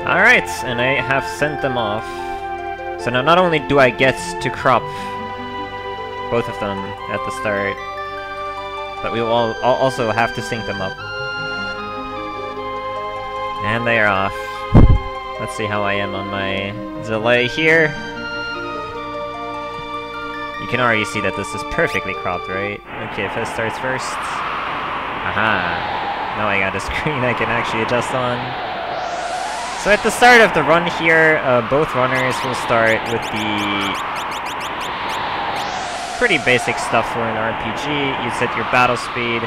Alright, and I have sent them off. So now not only do I get to crop both of them at the start, but we will also have to sync them up. And they are off. Let's see how I am on my delay here. You can already see that this is perfectly cropped, right? Okay, FF starts first. Aha! Now I got a screen I can actually adjust on. So at the start of the run here, both runners will start with the pretty basic stuff for an RPG. You set your battle speed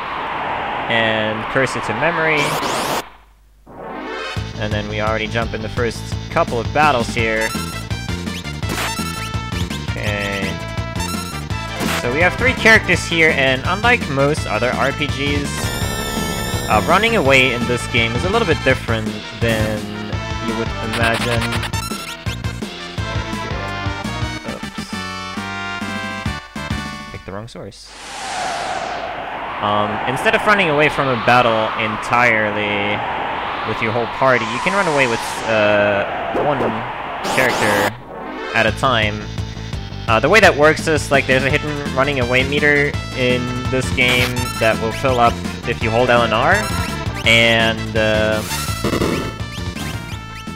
and cursor to memory. And then we already jump in the first couple of battles here. Okay. So we have 3 characters here, and unlike most other RPGs, running away in this game is a little bit different than you would imagine. Oops. Picked the wrong source. Instead of running away from a battle entirely with your whole party, you can run away with one character at a time. The way that works is, like, there's a hidden running away meter in this game that will fill up if you hold L and R, and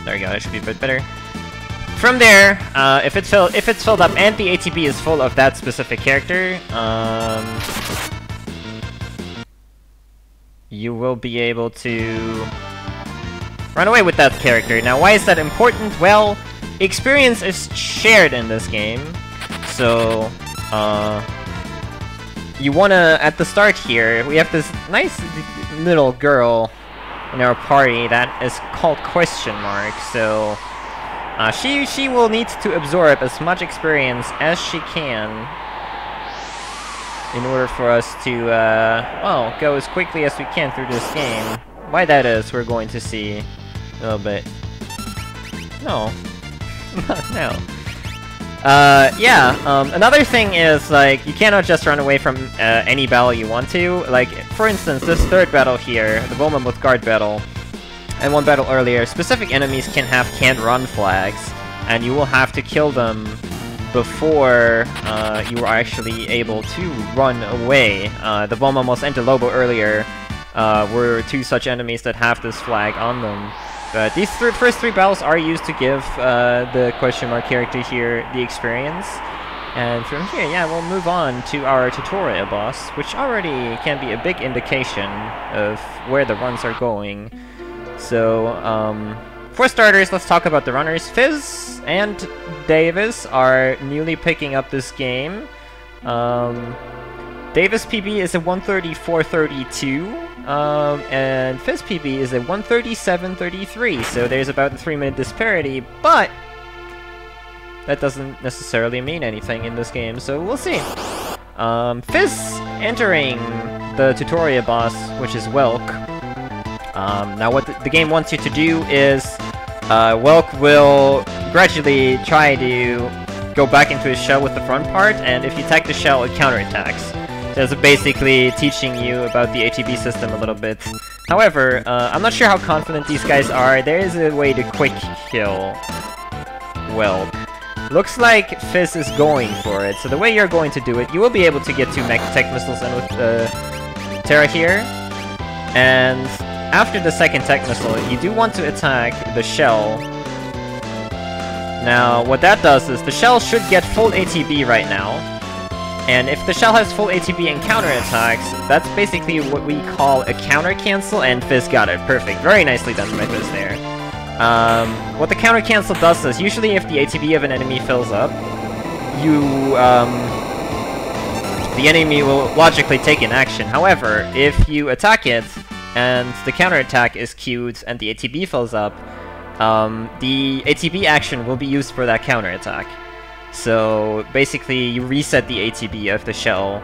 there we go, that should be a bit better. From there, if it's filled up and the ATB is full of that specific character, you will be able to run away with that character. Now, why is that important? Well, experience is shared in this game, so you wanna, at the start here, we have this nice little girl in our party that is called Question Mark, so she will need to absorb as much experience as she can in order for us to, well, go as quickly as we can through this game. Why that is, we're going to see a little bit. No. No. Another thing is, like, you cannot just run away from any battle you want to. Like, for instance, this third battle here, the Woman with Guard battle, and one battle earlier, specific enemies can have can't run flags, and you will have to kill them before you are actually able to run away. The Vomamos and the Lobo earlier were 2 such enemies that have this flag on them. But these first 3 battles are used to give the Question Mark character here the experience. And from here, yeah, we'll move on to our tutorial boss, which already can be a big indication of where the runs are going. So, for starters, let's talk about the runners. Fiz and Davis are newly picking up this game. Davis PB is a 134.32. And Fiz PB is a 137.33, so there's about a 3-minute disparity, but that doesn't necessarily mean anything in this game, so we'll see. Fiz entering the tutorial boss, which is Welk. Now what the game wants you to do is, Welk will gradually try to go back into his shell with the front part, and if you attack the shell, it counterattacks. So it's basically teaching you about the ATB system a little bit. However, I'm not sure how confident these guys are. There is a way to quick kill Welk. Looks like Fiz is going for it. So the way you're going to do it, you will be able to get 2 tech missiles in with Terra here. And after the second tech missile, you do want to attack the shell. Now, what that does is the shell should get full ATB right now. And if the shell has full ATB and counterattacks, that's basically what we call a counter cancel, and Fiz got it. Perfect. Very nicely done by Fiz there. What the counter cancel does is, usually if the ATB of an enemy fills up, the enemy will logically take an action. However, if you attack it, and the counterattack is queued and the ATB fills up, the ATB action will be used for that counterattack. So basically, you reset the ATB of the shell,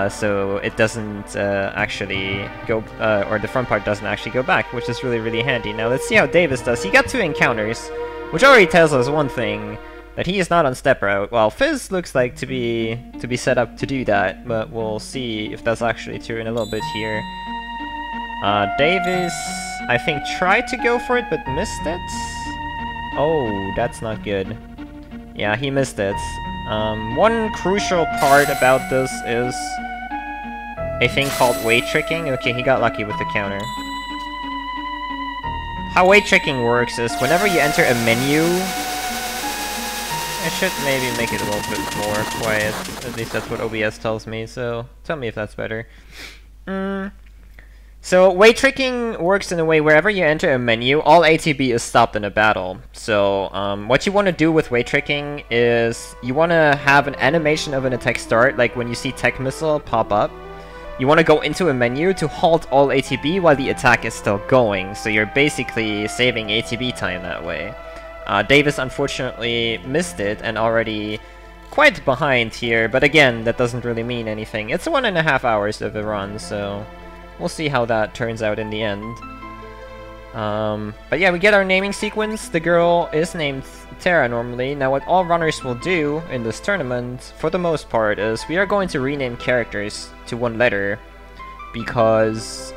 so it doesn't actually go, or the front part doesn't actually go back, which is really, really handy. Now let's see how Davis does. He got 2 encounters, which already tells us one thing, that he is not on step route. Well, Fiz looks like to be set up to do that, but we'll see if that's actually true in a little bit here. Davis, I think, tried to go for it, but missed it. Oh, that's not good. Yeah, he missed it. One crucial part about this is a thing called weight tricking. Okay, he got lucky with the counter. How weight tricking works is whenever you enter a menu... I should maybe make it a little bit more quiet. At least that's what OBS tells me, so tell me if that's better. So weight tricking works in a way wherever you enter a menu, all ATB is stopped in a battle. So what you want to do with weight tricking is you want to have an animation of an attack start, like when you see Tech Missile pop up. You want to go into a menu to halt all ATB while the attack is still going, so you're basically saving ATB time that way. Davis unfortunately missed it and already quite behind here, but again, that doesn't really mean anything. It's 1.5 hours of a run, so we'll see how that turns out in the end. But yeah, we get our naming sequence. The girl is named Terra normally. Now what all runners will do in this tournament, for the most part, is we are going to rename characters to one letter, because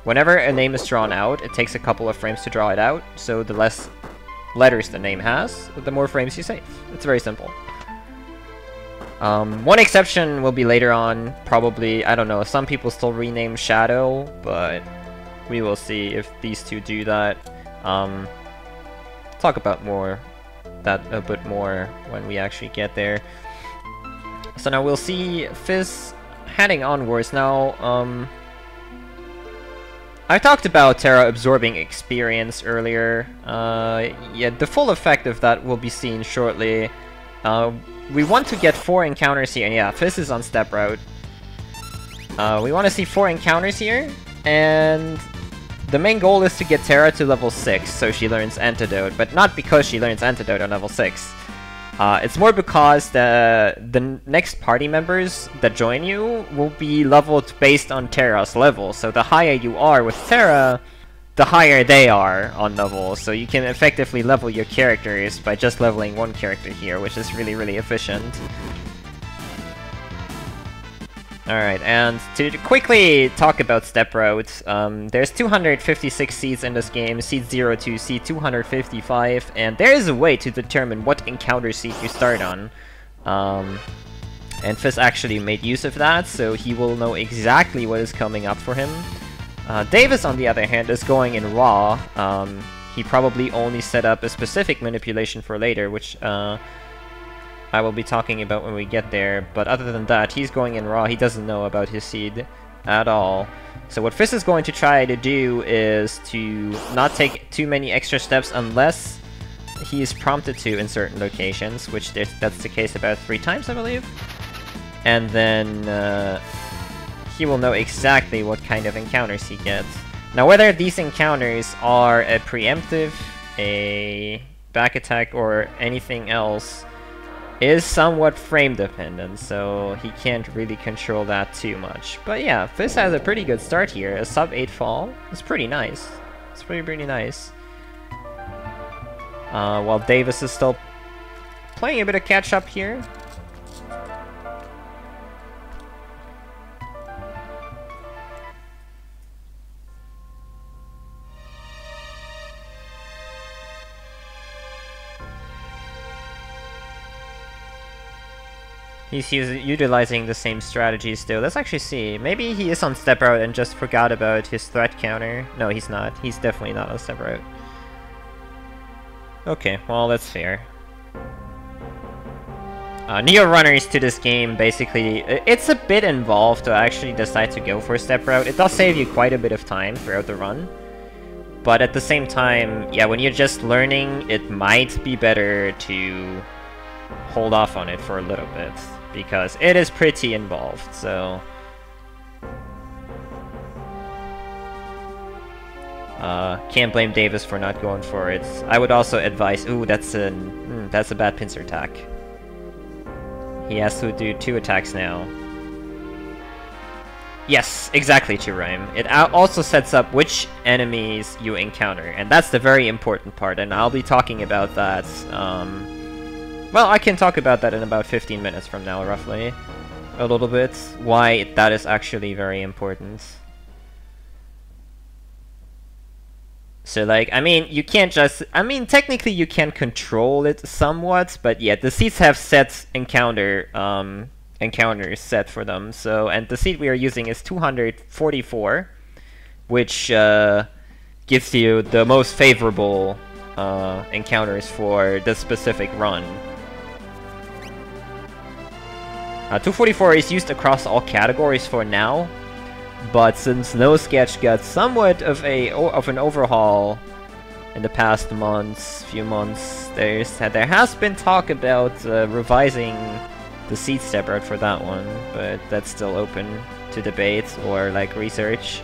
whenever a name is drawn out, it takes a couple of frames to draw it out, so the less letters the name has, the more frames you save. It's very simple. One exception will be later on, probably, I don't know, some people still rename Shadow, but we will see if these two do that. Talk about that a bit more when we actually get there. So now we'll see Fizz heading onwards. Now, I talked about Terra absorbing experience earlier. Yeah, the full effect of that will be seen shortly. We want to get 4 encounters here, and yeah, Fizz is on step route. We want to see 4 encounters here, and the main goal is to get Terra to level 6, so she learns Antidote, but not because she learns Antidote on level 6. It's more because the next party members that join you will be leveled based on Terra's level, so the higher you are with Terra, the higher they are on level, so you can effectively level your characters by just leveling one character here, which is really, really efficient. Alright, and to quickly talk about step routes, there's 256 seeds in this game, seed 0 to seed 255, and there is a way to determine what encounter seed you start on. And Fizz actually made use of that, so he will know exactly what is coming up for him. Davis, on the other hand, is going in raw. He probably only set up a specific manipulation for later, which I will be talking about when we get there, but other than that, he's going in raw. He doesn't know about his seed at all. So what Fizz is going to try to do is to not take too many extra steps unless he is prompted to in certain locations, which that's the case about 3 times, I believe. And then he will know exactly what kind of encounters he gets. Now, whether these encounters are a preemptive, a back attack, or anything else is somewhat frame dependent, so he can't really control that too much. But yeah, Fizz has a pretty good start here. A sub 8 fall is pretty nice. It's pretty nice. While Davis is still playing a bit of catch up here. He's utilizing the same strategy still. Let's actually see. Maybe he is on step route and just forgot about his threat counter. No, he's not. He's definitely not on step route. Okay, well, that's fair. Neo runners to this game, basically, it's a bit involved to actually decide to go for step route. It does save you quite a bit of time throughout the run. But at the same time, yeah, when you're just learning, it might be better to hold off on it for a little bit, because it is pretty involved, so... can't blame Davis for not going for it. I would also advise... Ooh, that's a bad pincer attack. He has to do 2 attacks now. Yes, exactly, Chirime. It also sets up which enemies you encounter, and that's the very important part, and I'll be talking about that, well, I can talk about that in about 15 minutes from now, roughly. A little bit. Why that is actually very important. So like, I mean, you can't just, I mean, technically you can control it somewhat, but yeah, the seats have set encounters set for them. So, and the seat we are using is 244, which gives you the most favorable encounters for this specific run. 244 is used across all categories for now, but since No Sketch got somewhat of an overhaul in the past few months, there has been talk about revising the seat step route for that one, but that's still open to debate or like research.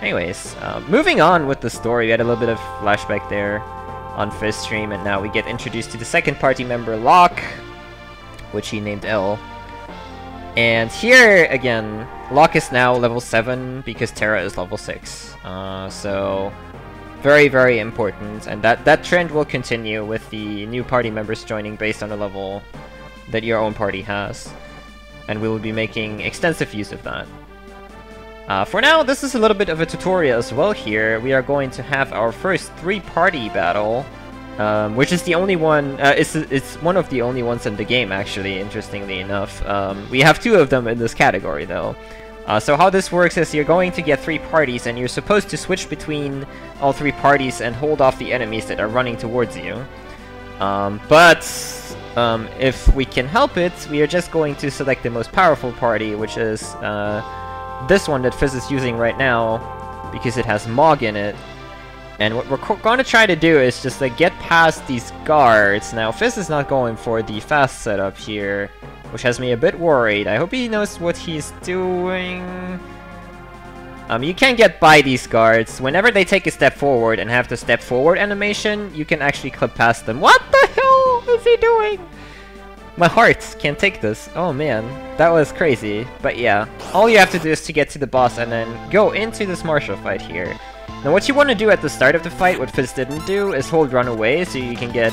Anyways, moving on with the story, we had a little bit of flashback there on FF6 stream, and now we get introduced to the second party member, Locke, which he named L. And here, again, Locke is now level 7 because Terra is level 6. So, very, very important, and that trend will continue with the new party members joining based on the level that your own party has. And we will be making extensive use of that. For now, this is a little bit of a tutorial as well here. We are going to have our first 3-party battle, which is the only one, it's one of the only ones in the game, actually, interestingly enough. We have 2 of them in this category, though. So how this works is you're going to get 3 parties, and you're supposed to switch between all 3 parties and hold off the enemies that are running towards you. If we can help it, we are just going to select the most powerful party, which is this one that FF6 is using right now, because it has Mog in it. And what we're going to try to do is just like get past these guards. Now, FF6 is not going for the fast setup here, which has me a bit worried. I hope he knows what he's doing. You can get by these guards. Whenever they take a step forward and have the step forward animation, you can actually clip past them. What the hell is he doing? My heart can't take this. Oh man, that was crazy. But yeah, all you have to do is to get to the boss and then go into this Marshall fight here. Now what you want to do at the start of the fight, what FF6 didn't do, is hold run away so you can get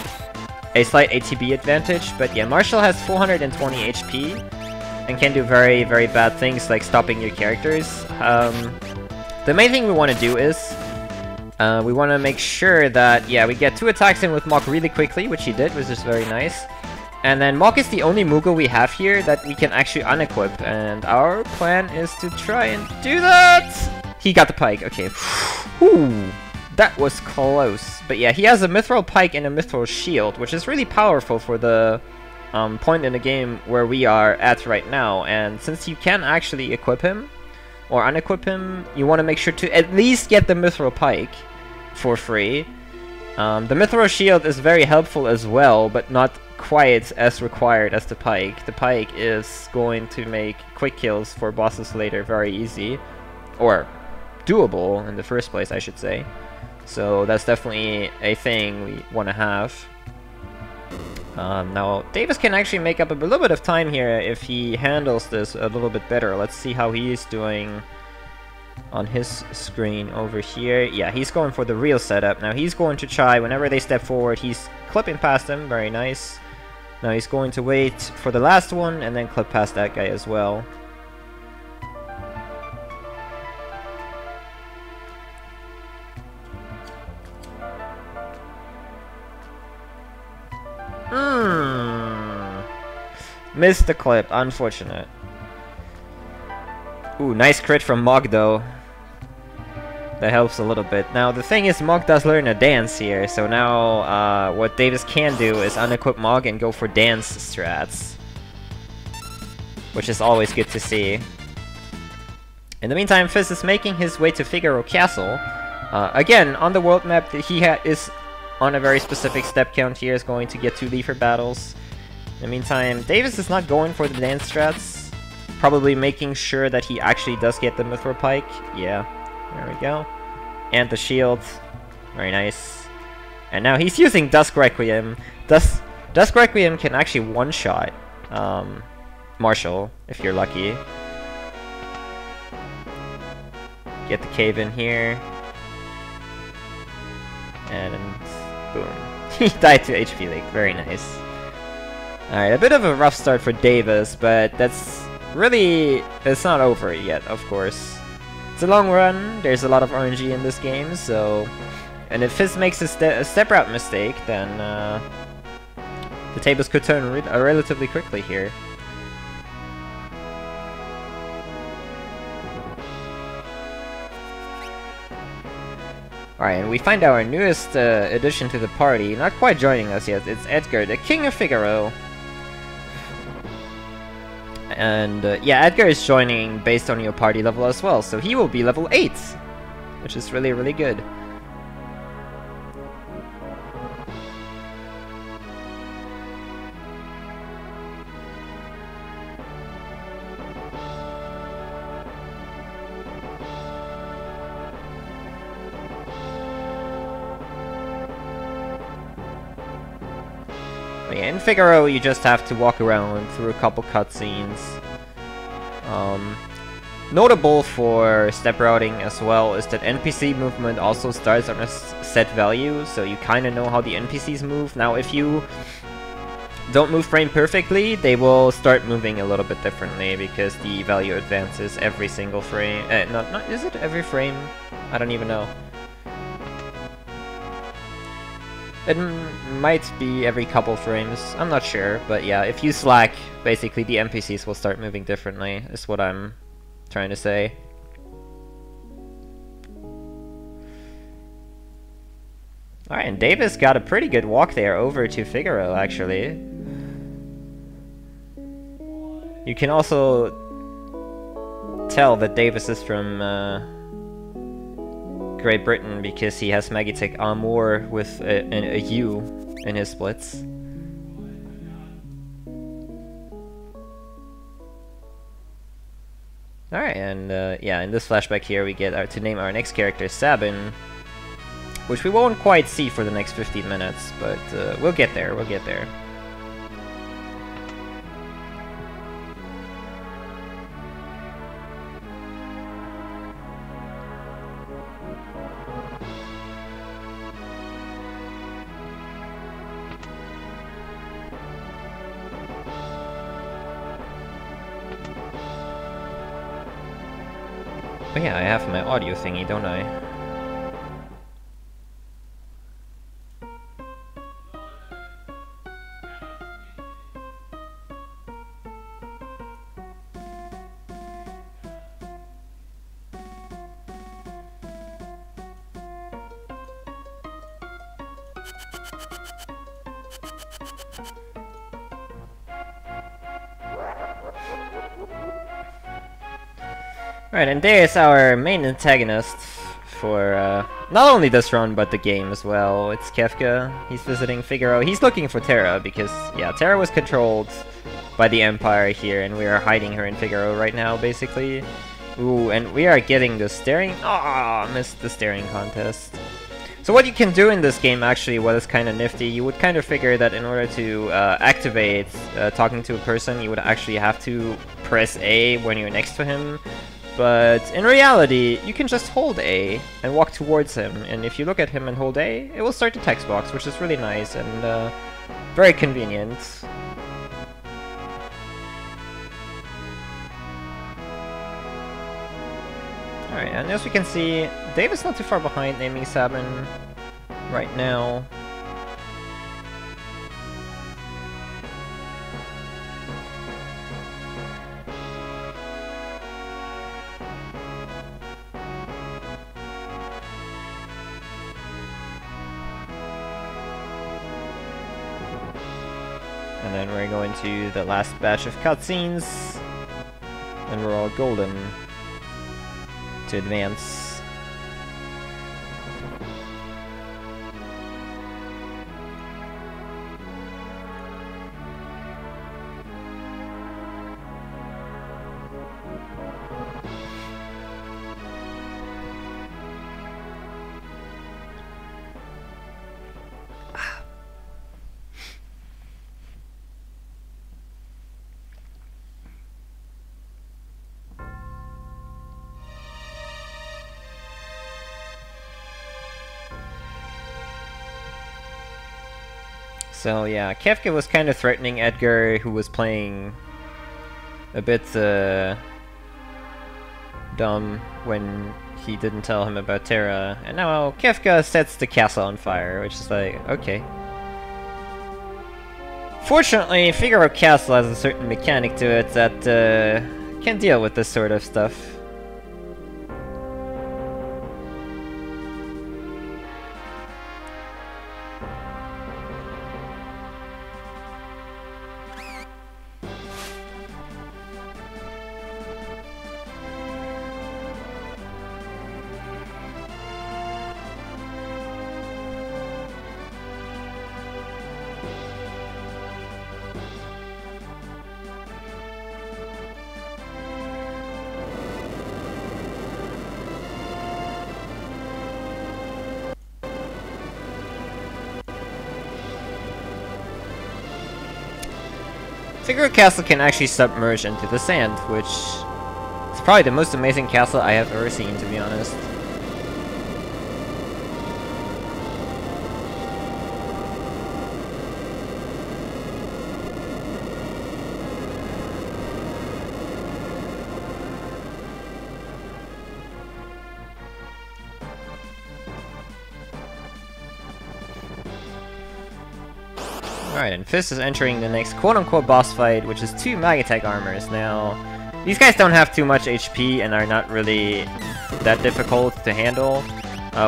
a slight ATB advantage. But yeah, Marshall has 420 HP and can do very, very bad things like stopping your characters. The main thing we want to do is we want to make sure that, yeah, we get 2 attacks in with Mog really quickly, which he did, which is very nice. And then Mog is the only Moogle we have here that we can actually unequip, and our plan is to try and do that! He got the pike, okay. Whew, that was close. But yeah, he has a Mithril Pike and a Mithril Shield, which is really powerful for the point in the game where we are at right now. And since you can actually equip him, or unequip him, you want to make sure to at least get the Mithril Pike for free. The Mithril Shield is very helpful as well, but not quite as required as the Pike. The Pike is going to make quick kills for bosses later very easy, or doable in the first place, I should say. So that's definitely a thing we want to have. Now, Davis can actually make up a little bit of time here if he handles this a little bit better. Let's see how he's doing on his screen over here. Yeah, he's going for the real setup. Now he's going to try, whenever they step forward, he's clipping past them. Very nice. Now he's going to wait for the last one and then clip past that guy as well. Missed the clip, unfortunate. Ooh, nice crit from Mog though. That helps a little bit. Now the thing is, Mog does learn a dance here, so now what Davis can do is unequip Mog and go for dance strats, which is always good to see. In the meantime, FF6 is making his way to Figaro Castle. Again, on the world map, he is on a very specific step count here, is going to get 2 Leafer battles. In the meantime, Davis is not going for the dance strats, probably making sure that he actually does get the Mithril Pike. Yeah, there we go. And the shield. Very nice. And now he's using Dusk Requiem. Dusk Requiem can actually one-shot Marshall, if you're lucky. Get the cave in here. And boom. He died to HP leak. Very nice. Alright, a bit of a rough start for Davis, but that's really... it's not over yet, of course. It's a long run, there's a lot of RNG in this game, so... And if Fizz makes a step route mistake, then the tables could turn relatively quickly here. Alright, and we find our newest addition to the party, not quite joining us yet. It's Edgar, the King of Figaro. And yeah, Edgar is joining based on your party level as well, so he will be level 8, which is really, really good. In Figaro, you just have to walk around through a couple cutscenes. Notable for step routing as well is that NPC movement also starts on a set value, so you kind of know how the NPCs move. Now, if you don't move frame perfectly, they will start moving a little bit differently because the value advances every single frame. Is it every frame? I don't even know. It might be every couple frames, I'm not sure, but yeah, if you slack, basically the NPCs will start moving differently, is what I'm trying to say. Alright, and Davis got a pretty good walk there over to Figaro, actually. You can also tell that Davis is from Great Britain because he has Magitech Armor with a U in his splits. Alright, and yeah, in this flashback here we get to name our next character Sabin, which we won't quite see for the next 15 minutes, but we'll get there, we'll get there. Oh yeah, I have my audio thingy, don't I? Right, and there's our main antagonist for not only this run, but the game as well. It's Kefka. He's visiting Figaro. He's looking for Terra because, yeah, Terra was controlled by the Empire here, and we are hiding her in Figaro right now, basically. Ooh, and we are getting the staring... Ah, missed the staring contest. So what you can do in this game, actually, what is kind of nifty, you would kind of figure that in order to activate talking to a person, you would actually have to press A when you're next to him. But in reality, you can just hold A and walk towards him, and if you look at him and hold A, it will start the text box, which is really nice and very convenient. Alright, and as we can see, Dave is not too far behind naming Sabin right now. And then we're going to the last batch of cutscenes, and we're all golden to advance. So yeah, Kefka was kind of threatening Edgar, who was playing a bit dumb when he didn't tell him about Terra. And now Kefka sets the castle on fire, which is like, okay. Fortunately, Figaro Castle has a certain mechanic to it that can deal with this sort of stuff. Figaro Castle can actually submerge into the sand, which is probably the most amazing castle I have ever seen, to be honest. Alright, and FF6 is entering the next quote-unquote boss fight, which is 2 Magitech armors. Now, these guys don't have too much HP and are not really that difficult to handle.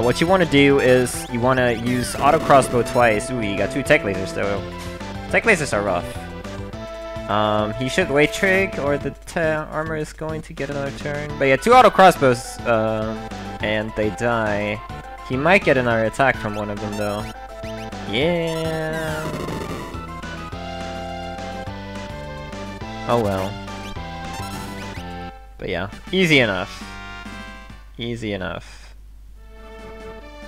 What you want to do is, you want to use auto crossbow twice. Ooh, you got 2 tech lasers though. Tech lasers are rough. He should wait trig, or the armor is going to get another turn. But yeah, 2 auto crossbows, and they die. He might get another attack from one of them though. Yeah. Oh well. But yeah, easy enough. Easy enough.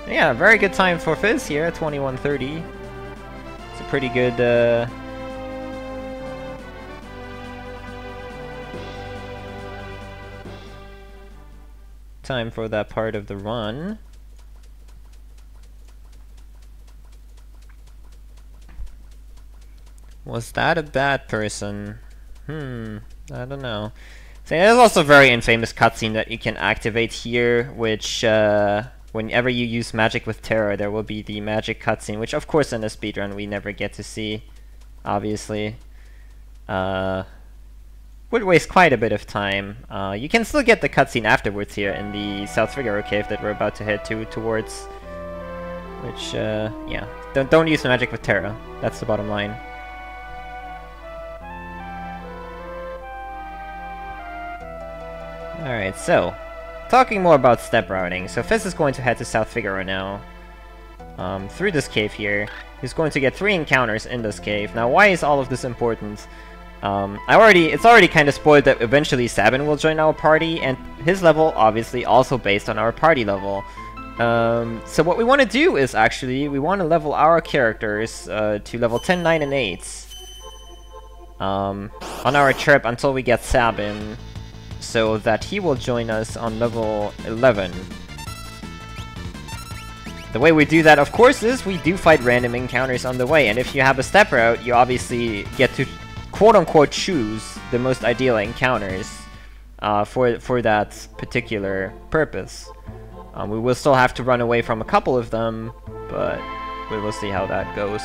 Yeah, very good time for FF6 here at 21:30. It's a pretty good time for that part of the run. Was that a bad person? I don't know. So there's also a very infamous cutscene that you can activate here, which whenever you use magic with Terra, there will be the magic cutscene, which of course in a speedrun we never get to see, obviously. Would waste quite a bit of time. You can still get the cutscene afterwards here in the South Figaro cave that we're about to head towards. Which, yeah. Don't use magic with Terra. That's the bottom line. Alright, so, talking more about step routing. So FF6 is going to head to South Figaro now, through this cave here. He's going to get 3 encounters in this cave. Now, why is all of this important? It's already kind of spoiled that eventually Sabin will join our party, and his level, obviously, also based on our party level. So what we want to do is actually, we want to level our characters to level 10, 9, and 8 on our trip until we get Sabin, so that he will join us on level 11. The way we do that, of course, is we do fight random encounters on the way, and if you have a step route, you obviously get to quote-unquote choose the most ideal encounters for that particular purpose. We will still have to run away from a couple of them, but we will see how that goes.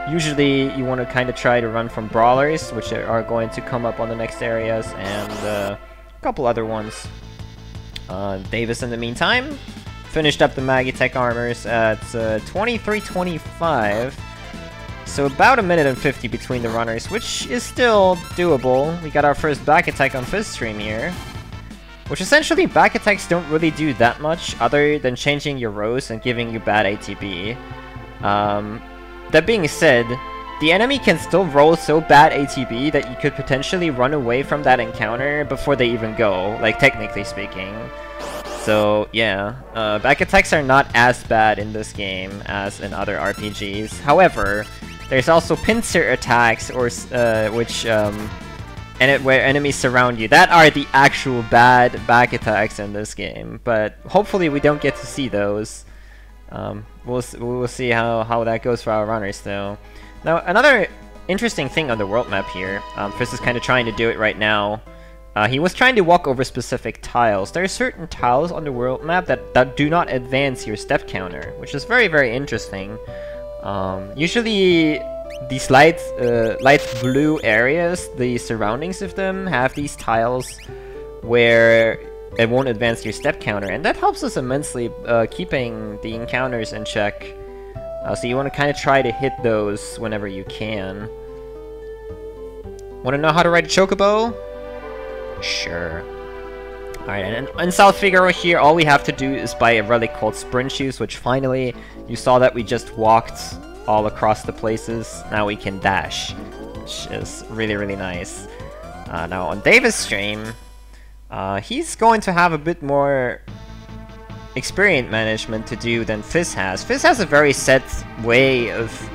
Usually, you want to kind of try to run from brawlers, which are going to come up on the next areas, and a couple other ones. Davis, in the meantime, finished up the Magitech armors at 23:25. So about 1:50 between the runners, which is still doable. We got our first back attack on FF6 stream here. Which essentially, back attacks don't really do that much, other than changing your rows and giving you bad ATB. That being said, the enemy can still roll so bad ATB that you could potentially run away from that encounter before they even go, like technically speaking. So yeah, back attacks are not as bad in this game as in other RPGs. However, there's also pincer attacks, or where enemies surround you. That are the actual bad back attacks in this game. But hopefully we don't get to see those. We'll see how that goes for our runners though. Now another interesting thing on the world map here, FF6 is kind of trying to do it right now, he was trying to walk over specific tiles. There are certain tiles on the world map that do not advance your step counter, which is very, very interesting. Usually, these light blue areas, the surroundings of them, have these tiles where it won't advance your step counter, and that helps us immensely, keeping the encounters in check. So you want to kind of try to hit those whenever you can. Want to know how to ride a chocobo? Sure. Alright, and in South Figaro here, all we have to do is buy a relic called Sprint Shoes, which finally, you saw that we just walked all across the places. Now we can dash, which is really, really nice. Now on Davis' stream, he's going to have a bit more experience management to do than FF6 has. FF6 has a very set way of,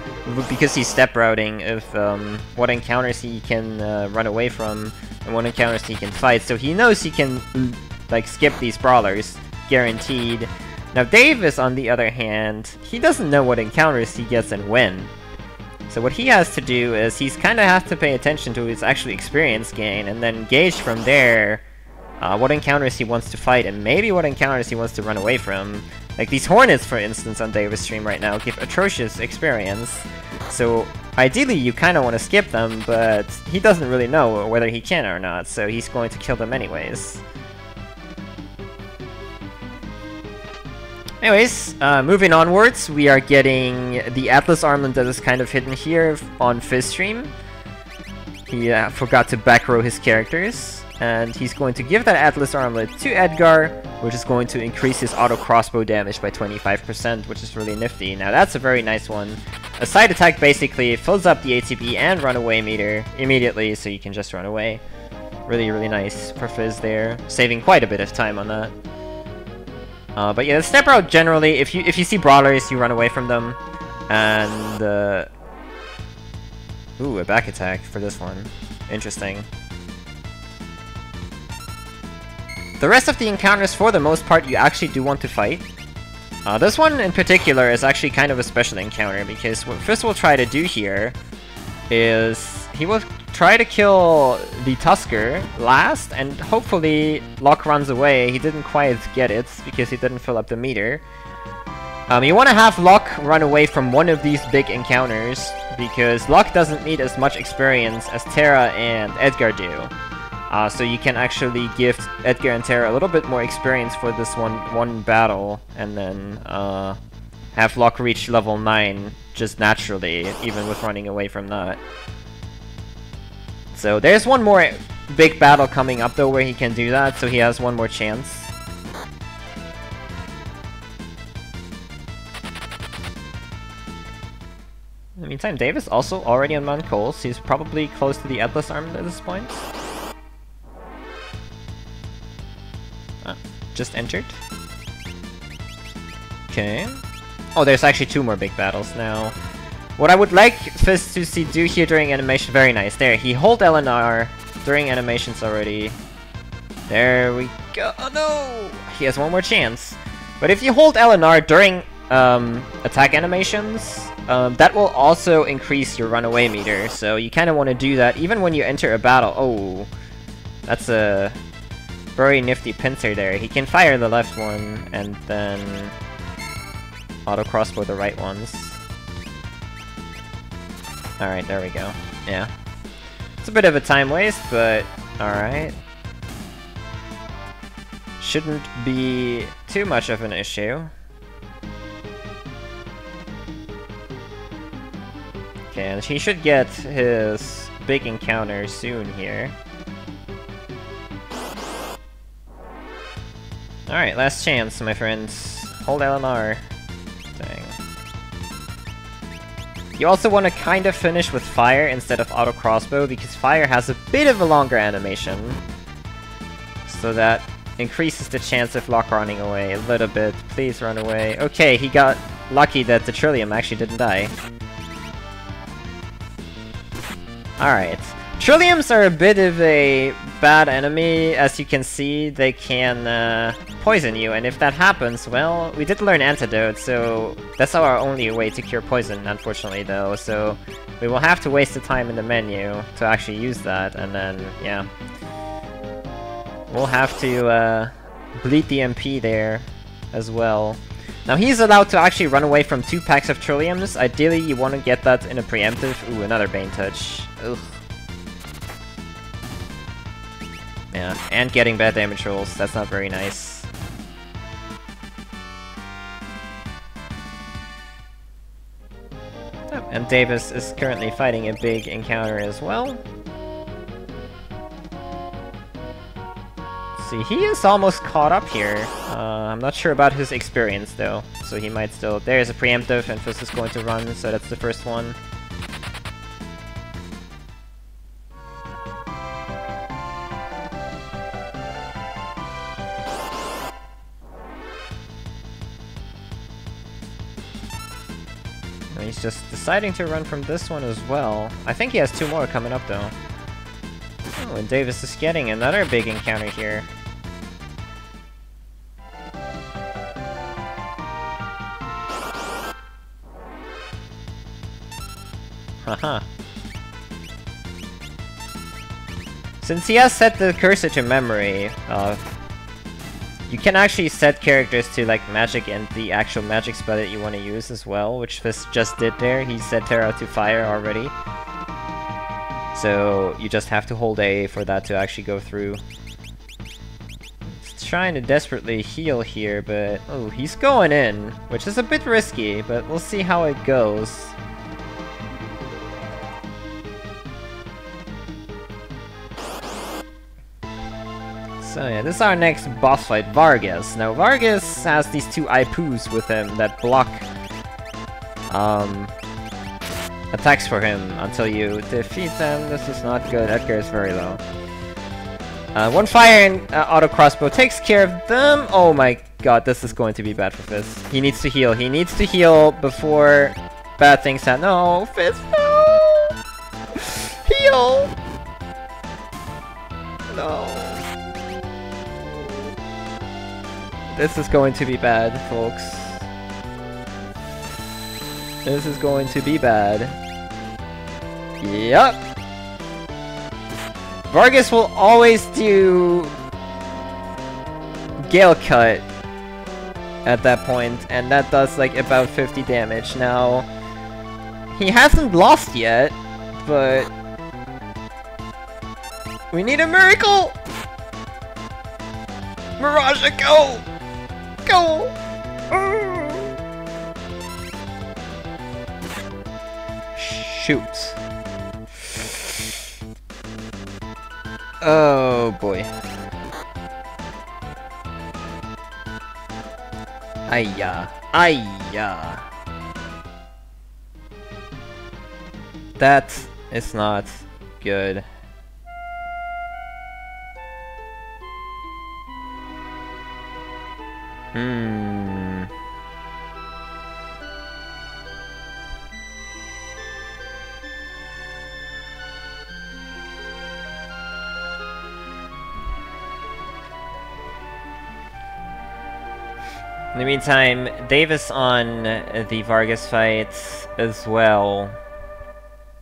because he's step routing, of what encounters he can run away from and what encounters he can fight, so he knows he can like skip these brawlers, guaranteed. Now Davis, on the other hand, he doesn't know what encounters he gets and when. So what he has to do is he's kind of has to pay attention to his actual experience gain and then gauge from there what encounters he wants to fight and maybe what encounters he wants to run away from. Like these Hornets, for instance, on Davis' stream right now give atrocious experience. So ideally you kind of want to skip them, but he doesn't really know whether he can or not, so he's going to kill them anyways. Anyways, moving onwards, we are getting the Atlas armlet that is kind of hidden here on FF6 stream. He forgot to back row his characters, and he's going to give that Atlas armlet to Edgar, which is going to increase his auto crossbow damage by 25%, which is really nifty. Now that's a very nice one. A side attack basically fills up the ATB and runaway meter immediately, so you can just run away. Really, really nice for FF6 there, saving quite a bit of time on that. But yeah, the step route generally, if you see brawlers, you run away from them, and ooh, a back attack for this one. Interesting. The rest of the encounters, for the most part, you actually do want to fight. This one in particular is actually kind of a special encounter, because what FF6 will try to do here is he will try to kill the Tusker last, and hopefully Locke runs away. He didn't quite get it, because he didn't fill up the meter. You want to have Locke run away from one of these big encounters, because Locke doesn't need as much experience as Terra and Edgar do. So you can actually give Edgar and Terra a little bit more experience for this one battle, and then have Locke reach level 9 just naturally, even with running away from that. So there's one more big battle coming up though where he can do that, so he has one more chance. In the meantime, Davis also already on Mount Coles. He's probably close to the Atlas armlet at this point. Just entered. Okay. Oh, there's actually 2 more big battles now. What I would like FF6 to see do here during animation, very nice. There, he hold LNR during animations already. There we go. Oh no! He has one more chance. But if you hold LNR during attack animations, that will also increase your runaway meter. So you kind of want to do that even when you enter a battle. Oh, that's a very nifty pincer there. He can fire the left one and then auto crossbow the right ones. Alright, there we go. Yeah. It's a bit of a time waste, but alright. Shouldn't be too much of an issue. Okay, and he should get his big encounter soon here. Alright, last chance, my friends. Hold LMR. Dang. You also want to kind of finish with fire instead of auto crossbow, because fire has a bit of a longer animation. So that increases the chance of Locke running away a little bit. Please run away. Okay, he got lucky that the Trillium actually didn't die. Alright. Trilliums are a bit of a bad enemy. As you can see, they can poison you, and if that happens, well, we did learn Antidote, so that's our only way to cure poison, unfortunately, though, so we will have to waste the time in the menu to actually use that, and then, yeah. We'll have to bleed the MP there as well. Now he's allowed to actually run away from 2 packs of Trilliums. Ideally you want to get that in a preemptive. Ooh, another Bane Touch. Ugh. Yeah, and getting bad damage rolls. That's not very nice. Oh, and Davis is currently fighting a big encounter as well. See, he is almost caught up here. I'm not sure about his experience though, so he might still... There's a preemptive, and FF6 is going to run, so that's the first one. He's just deciding to run from this one as well. I think he has 2 more coming up though. Oh, and Davis is getting another big encounter here. Haha. Since he has set the cursor to memory, you can actually set characters to like magic and the actual magic spell that you want to use as well, which Fizz just did there. He set Terra to fire already. So you just have to hold A for that to actually go through. He's trying to desperately heal here, but oh, he's going in, which is a bit risky, but we'll see how it goes. So yeah, this is our next boss fight, Vargas. Now Vargas has these 2 Ipus with him that block attacks for him until you defeat them. This is not good. Edgar is very low. 1 fire and auto crossbow takes care of them. Oh my god, this is going to be bad for Fizz. He needs to heal. He needs to heal before bad things happen. No, Fizz, no! Heal! No. This is going to be bad, folks. This is going to be bad. Yep. Vargas will always do Gale Cut at that point, and that does like about 50 damage. Now, he hasn't lost yet, but we need a miracle! Mirage, go! Go! Shoot. Oh boy. Ayya. Ayya. That is not good. In the meantime, Davis on the Vargas fight as well.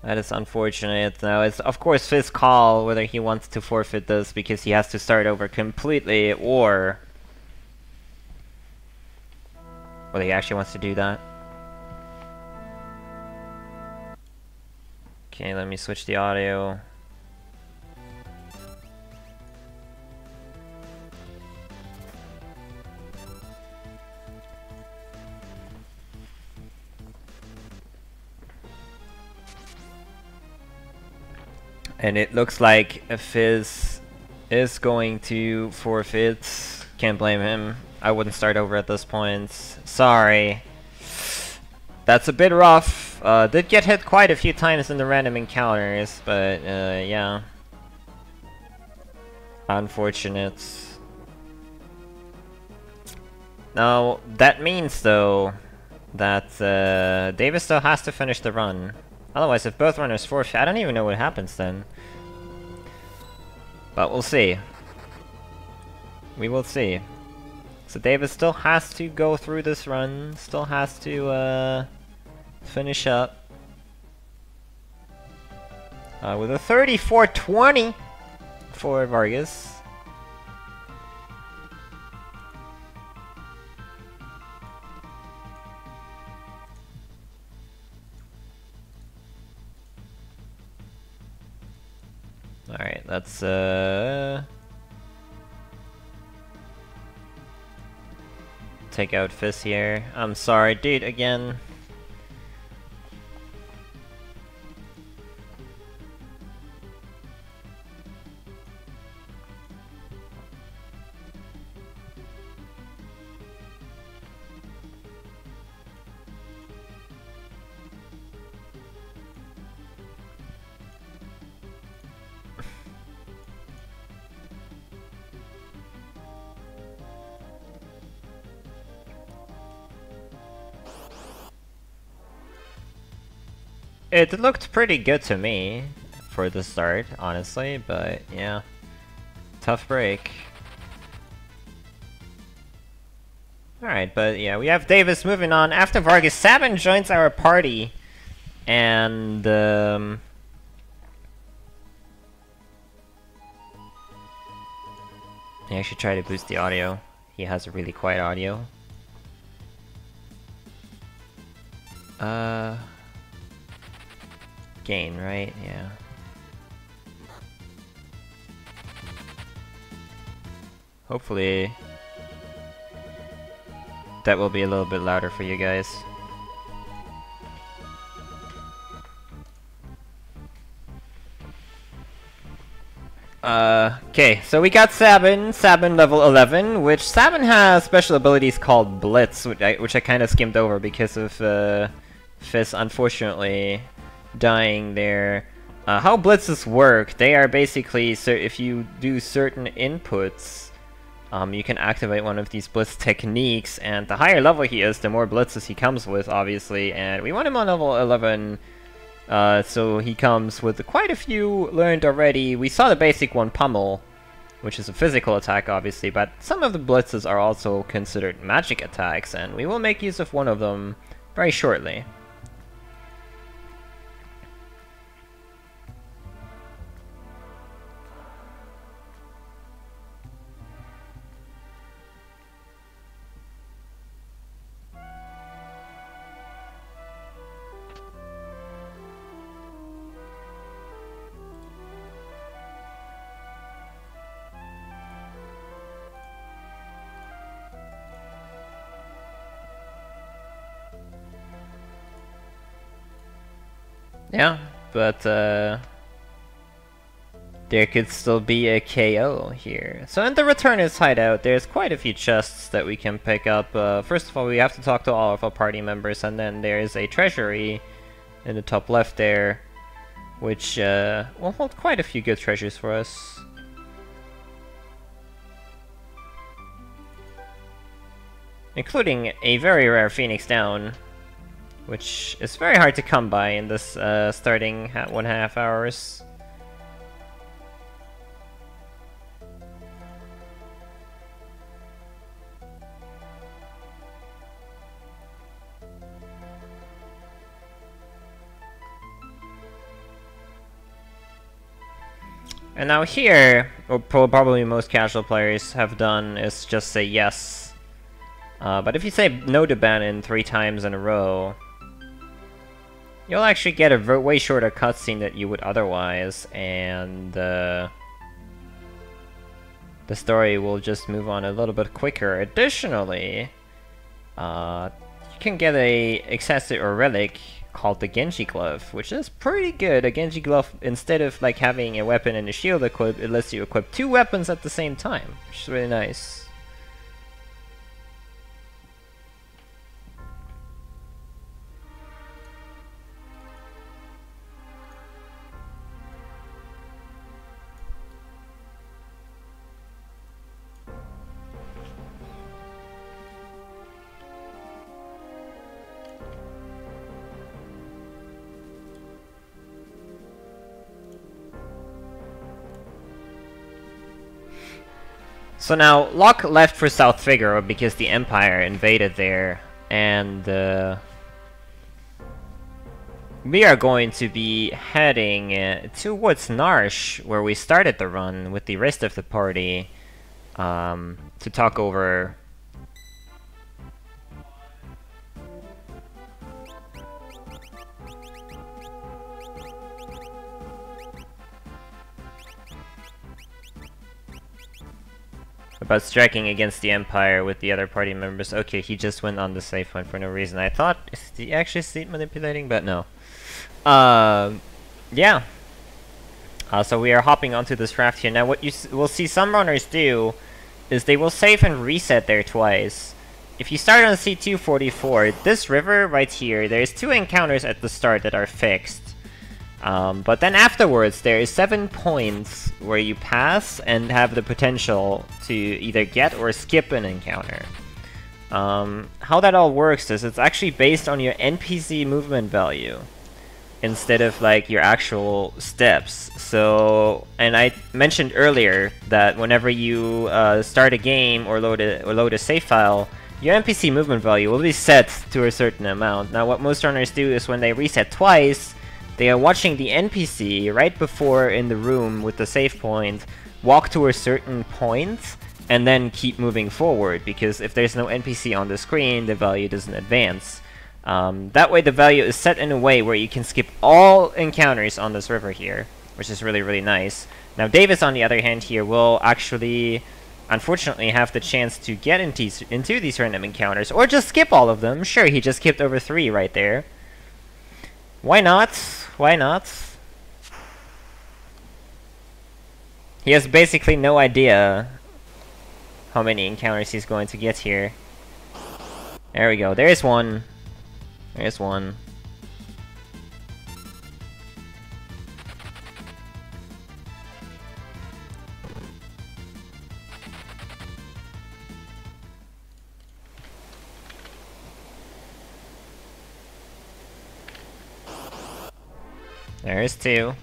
That is unfortunate. Now, it's of course Fizz's call whether he wants to forfeit this because he has to start over completely, or whether he actually wants to do that. Okay, let me switch the audio. And it looks like Fizz is going to forfeit. Can't blame him. I wouldn't start over at this point. Sorry. That's a bit rough. Did get hit quite a few times in the random encounters, but yeah. Unfortunate. Now, that means though that Davis still has to finish the run. Otherwise, if both runners forfeit, I don't even know what happens then. But we'll see. We will see. So Davis still has to go through this run, still has to finish up. With a 34-20 for Vargas. let's take out Fizz here. I'm sorry, dude, again. It looked pretty good to me for the start, honestly, but yeah. Tough break. Alright, but yeah, we have Davis moving on. After Vargas, Sabin joins our party. And, I should try to boost the audio. He has a really quiet audio. Gain, right? Yeah. Hopefully that will be a little bit louder for you guys. Okay, so we got Sabin level 11, which Sabin has special abilities called Blitz, which I kind of skimmed over because of Fizz unfortunately dying there. How blitzes work, they are basically, so if you do certain inputs, you can activate one of these blitz techniques, and the higher level he is, the more blitzes he comes with, obviously, and we want him on level 11, so he comes with quite a few learned already. We saw the basic one, Pummel, which is a physical attack, obviously, but some of the blitzes are also considered magic attacks, and we will make use of one of them very shortly. Yeah, but there could still be a KO here. So in the Returners hideout, there's quite a few chests that we can pick up. First of all, we have to talk to all of our party members, and then there's a treasury in the top left there, which will hold quite a few good treasures for us. Including a very rare Phoenix Down, which is very hard to come by in this starting 1.5 hours. And now here, what probably most casual players have done is just say yes. But if you say no to ban 3 times in a row, you'll actually get a way shorter cutscene than you would otherwise, and the story will just move on a little bit quicker. Additionally, you can get a accessory or relic called the Genji Glove, which is pretty good. A Genji Glove, instead of like having a weapon and a shield equipped, it lets you equip 2 weapons at the same time, which is really nice. So now, Locke left for South Figaro because the Empire invaded there, and we are going to be heading towards Narshe, where we started the run with the rest of the party, to talk over about striking against the Empire with the other party members. Okay, he just went on the safe point for no reason. I thought, is he actually state manipulating? But no. Yeah. So we are hopping onto this raft here. Now what you will see some runners do is they will save and reset there twice. If you start on C244, this river right here, there's 2 encounters at the start that are fixed. But then afterwards, there is 7 points where you pass and have the potential to either get or skip an encounter. How that all works is it's actually based on your NPC movement value instead of like your actual steps. So, and I mentioned earlier that whenever you start a game or load a save file, your NPC movement value will be set to a certain amount. Now what most runners do is when they reset twice, they are watching the NPC right before in the room with the save point walk to a certain point and then keep moving forward, because if there's no NPC on the screen, the value doesn't advance. That way the value is set in a way where you can skip all encounters on this river here, which is really, really nice. Now Davis, on the other hand here, will actually unfortunately have the chance to get into these random encounters, or just skip all of them. Sure, he just skipped over 3 right there. Why not? Why not? He has basically no idea how many encounters he's going to get here. There we go. There's one. There's one. There's 2.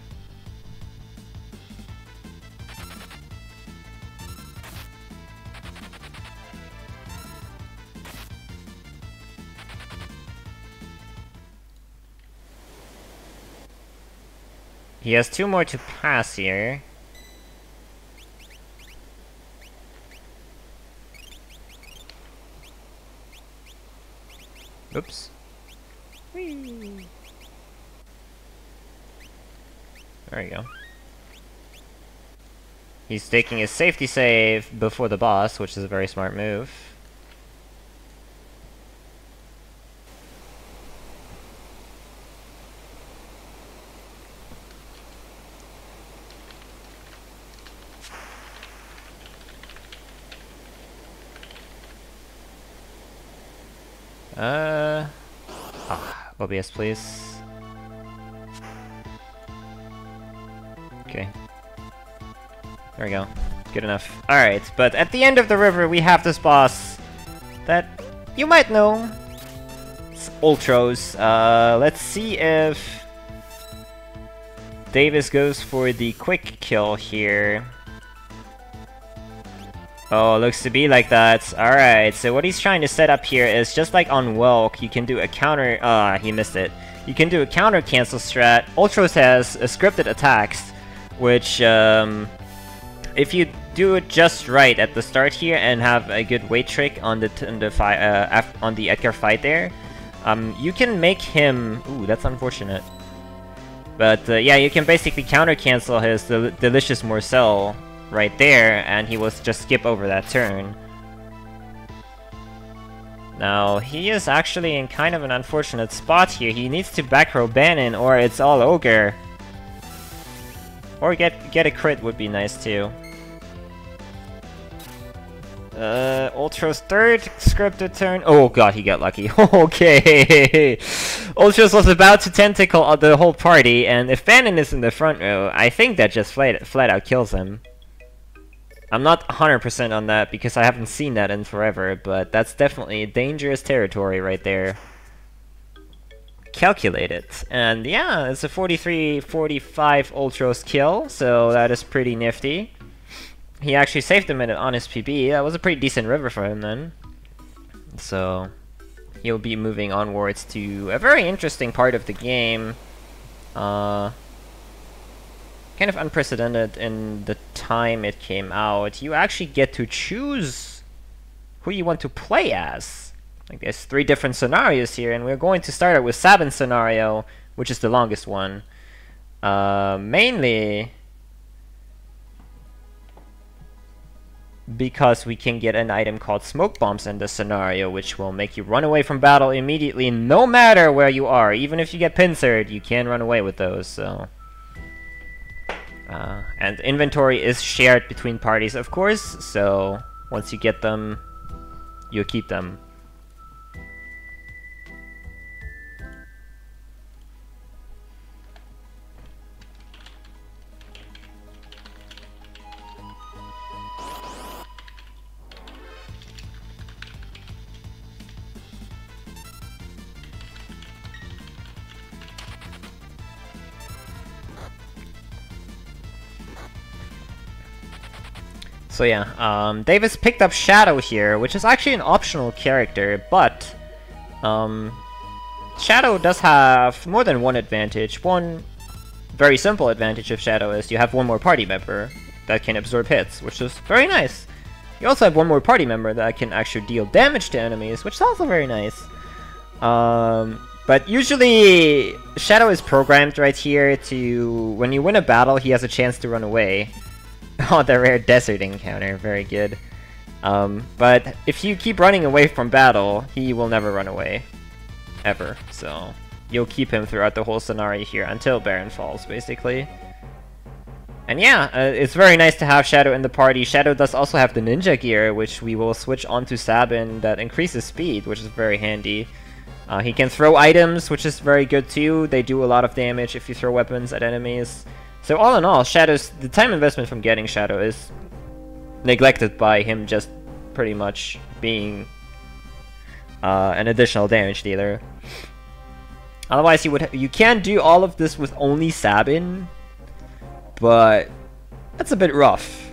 He has 2 more to pass here. Oops. Whee. There we go. He's taking a safety save before the boss, which is a very smart move. OBS please. Okay. There we go. Good enough. Alright, but at the end of the river we have this boss that you might know. It's Ultros. Let's see if Davis goes for the quick kill here. Oh, looks to be like that. Alright, so what he's trying to set up here is just like on Welk, you can do a counter... he missed it. You can do a counter cancel strat. Ultros has scripted attacks, which, if you do it just right at the start here and have a good weight trick on the Edgar fight there, you can make him... Ooh, that's unfortunate. But yeah, you can basically counter cancel his delicious morsel right there, and he will just skip over that turn. Now, he is actually in kind of an unfortunate spot here. He needs to back row Bannon, or it's all Ogre. Or get a crit would be nice too. Ultra's third scripted turn. Oh god, he got lucky. Okay. Ultras was about to tentacle the whole party, and if Bannon is in the front row, I think that just flat out kills him. I'm not 100% on that because I haven't seen that in forever, but that's definitely dangerous territory right there. Calculated. And yeah, it's a 43-45 Ultros kill, so that is pretty nifty. He actually saved a minute on his PB. That was a pretty decent river for him then. So he'll be moving onwards to a very interesting part of the game. Kind of unprecedented in the time it came out. You actually get to choose who you want to play as. Like there's 3 different scenarios here, and we're going to start out with Sabin's scenario, which is the longest one. Mainly... because we can get an item called Smoke Bombs in this scenario, which will make you run away from battle immediately, no matter where you are. Even if you get pincered, you can run away with those, so... and inventory is shared between parties, of course, so once you get them, you keep them. So yeah, Davis picked up Shadow here, which is actually an optional character, but Shadow does have more than one advantage. One very simple advantage of Shadow is you have one more party member that can absorb hits, which is very nice. You also have one more party member that can actually deal damage to enemies, which is also very nice. But usually, Shadow is programmed right here to, when you win a battle, he has a chance to run away. Oh, the rare desert encounter, very good. But if you keep running away from battle, he will never run away. Ever. So, you'll keep him throughout the whole scenario here, until Baron falls, basically. And yeah, it's very nice to have Shadow in the party. Shadow does also have the ninja gear, which we will switch onto Sabin, that increases speed, which is very handy. He can throw items, which is very good too. They do a lot of damage if you throw weapons at enemies. So all in all, the time investment from getting Shadow is neglected by him just pretty much being an additional damage dealer. Otherwise, you can do all of this with only Sabin, but that's a bit rough.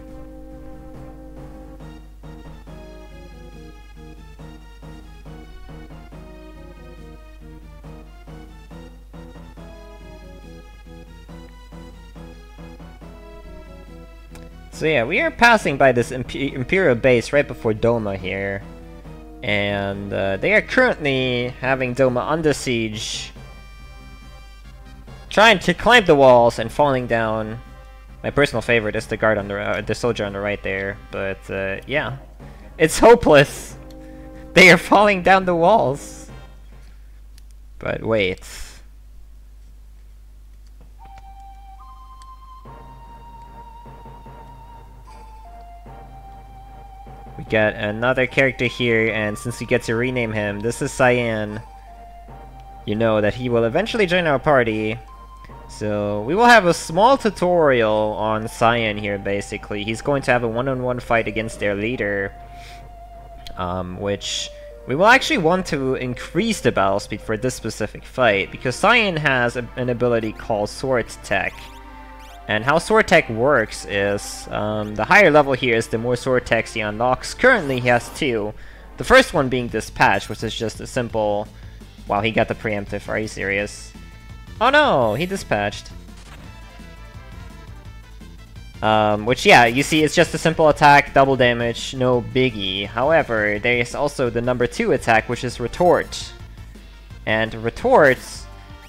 So yeah, we are passing by this Imperial base right before Doma here. And they are currently having Doma under siege. Trying to climb the walls and falling down. My personal favorite is the guard on the soldier on the right there. But yeah, it's hopeless. They are falling down the walls. But wait. We got another character here, and since we get to rename him, this is Cyan. You know that he will eventually join our party. So, we will have a small tutorial on Cyan here, basically. He's going to have a one-on-one fight against their leader. Which we will actually want to increase the battle speed for this specific fight, because Cyan has an ability called Sword Tech. And how Sword Tech works is, the higher level here is the more Sword Techs he unlocks. Currently he has two. The first one being Dispatch, which is just a simple... Wow, he got the preemptive, are you serious? Oh no, he dispatched. Which yeah, you see it's just a simple attack, double damage, no biggie. However, there is also the number 2 attack, which is Retort. And Retort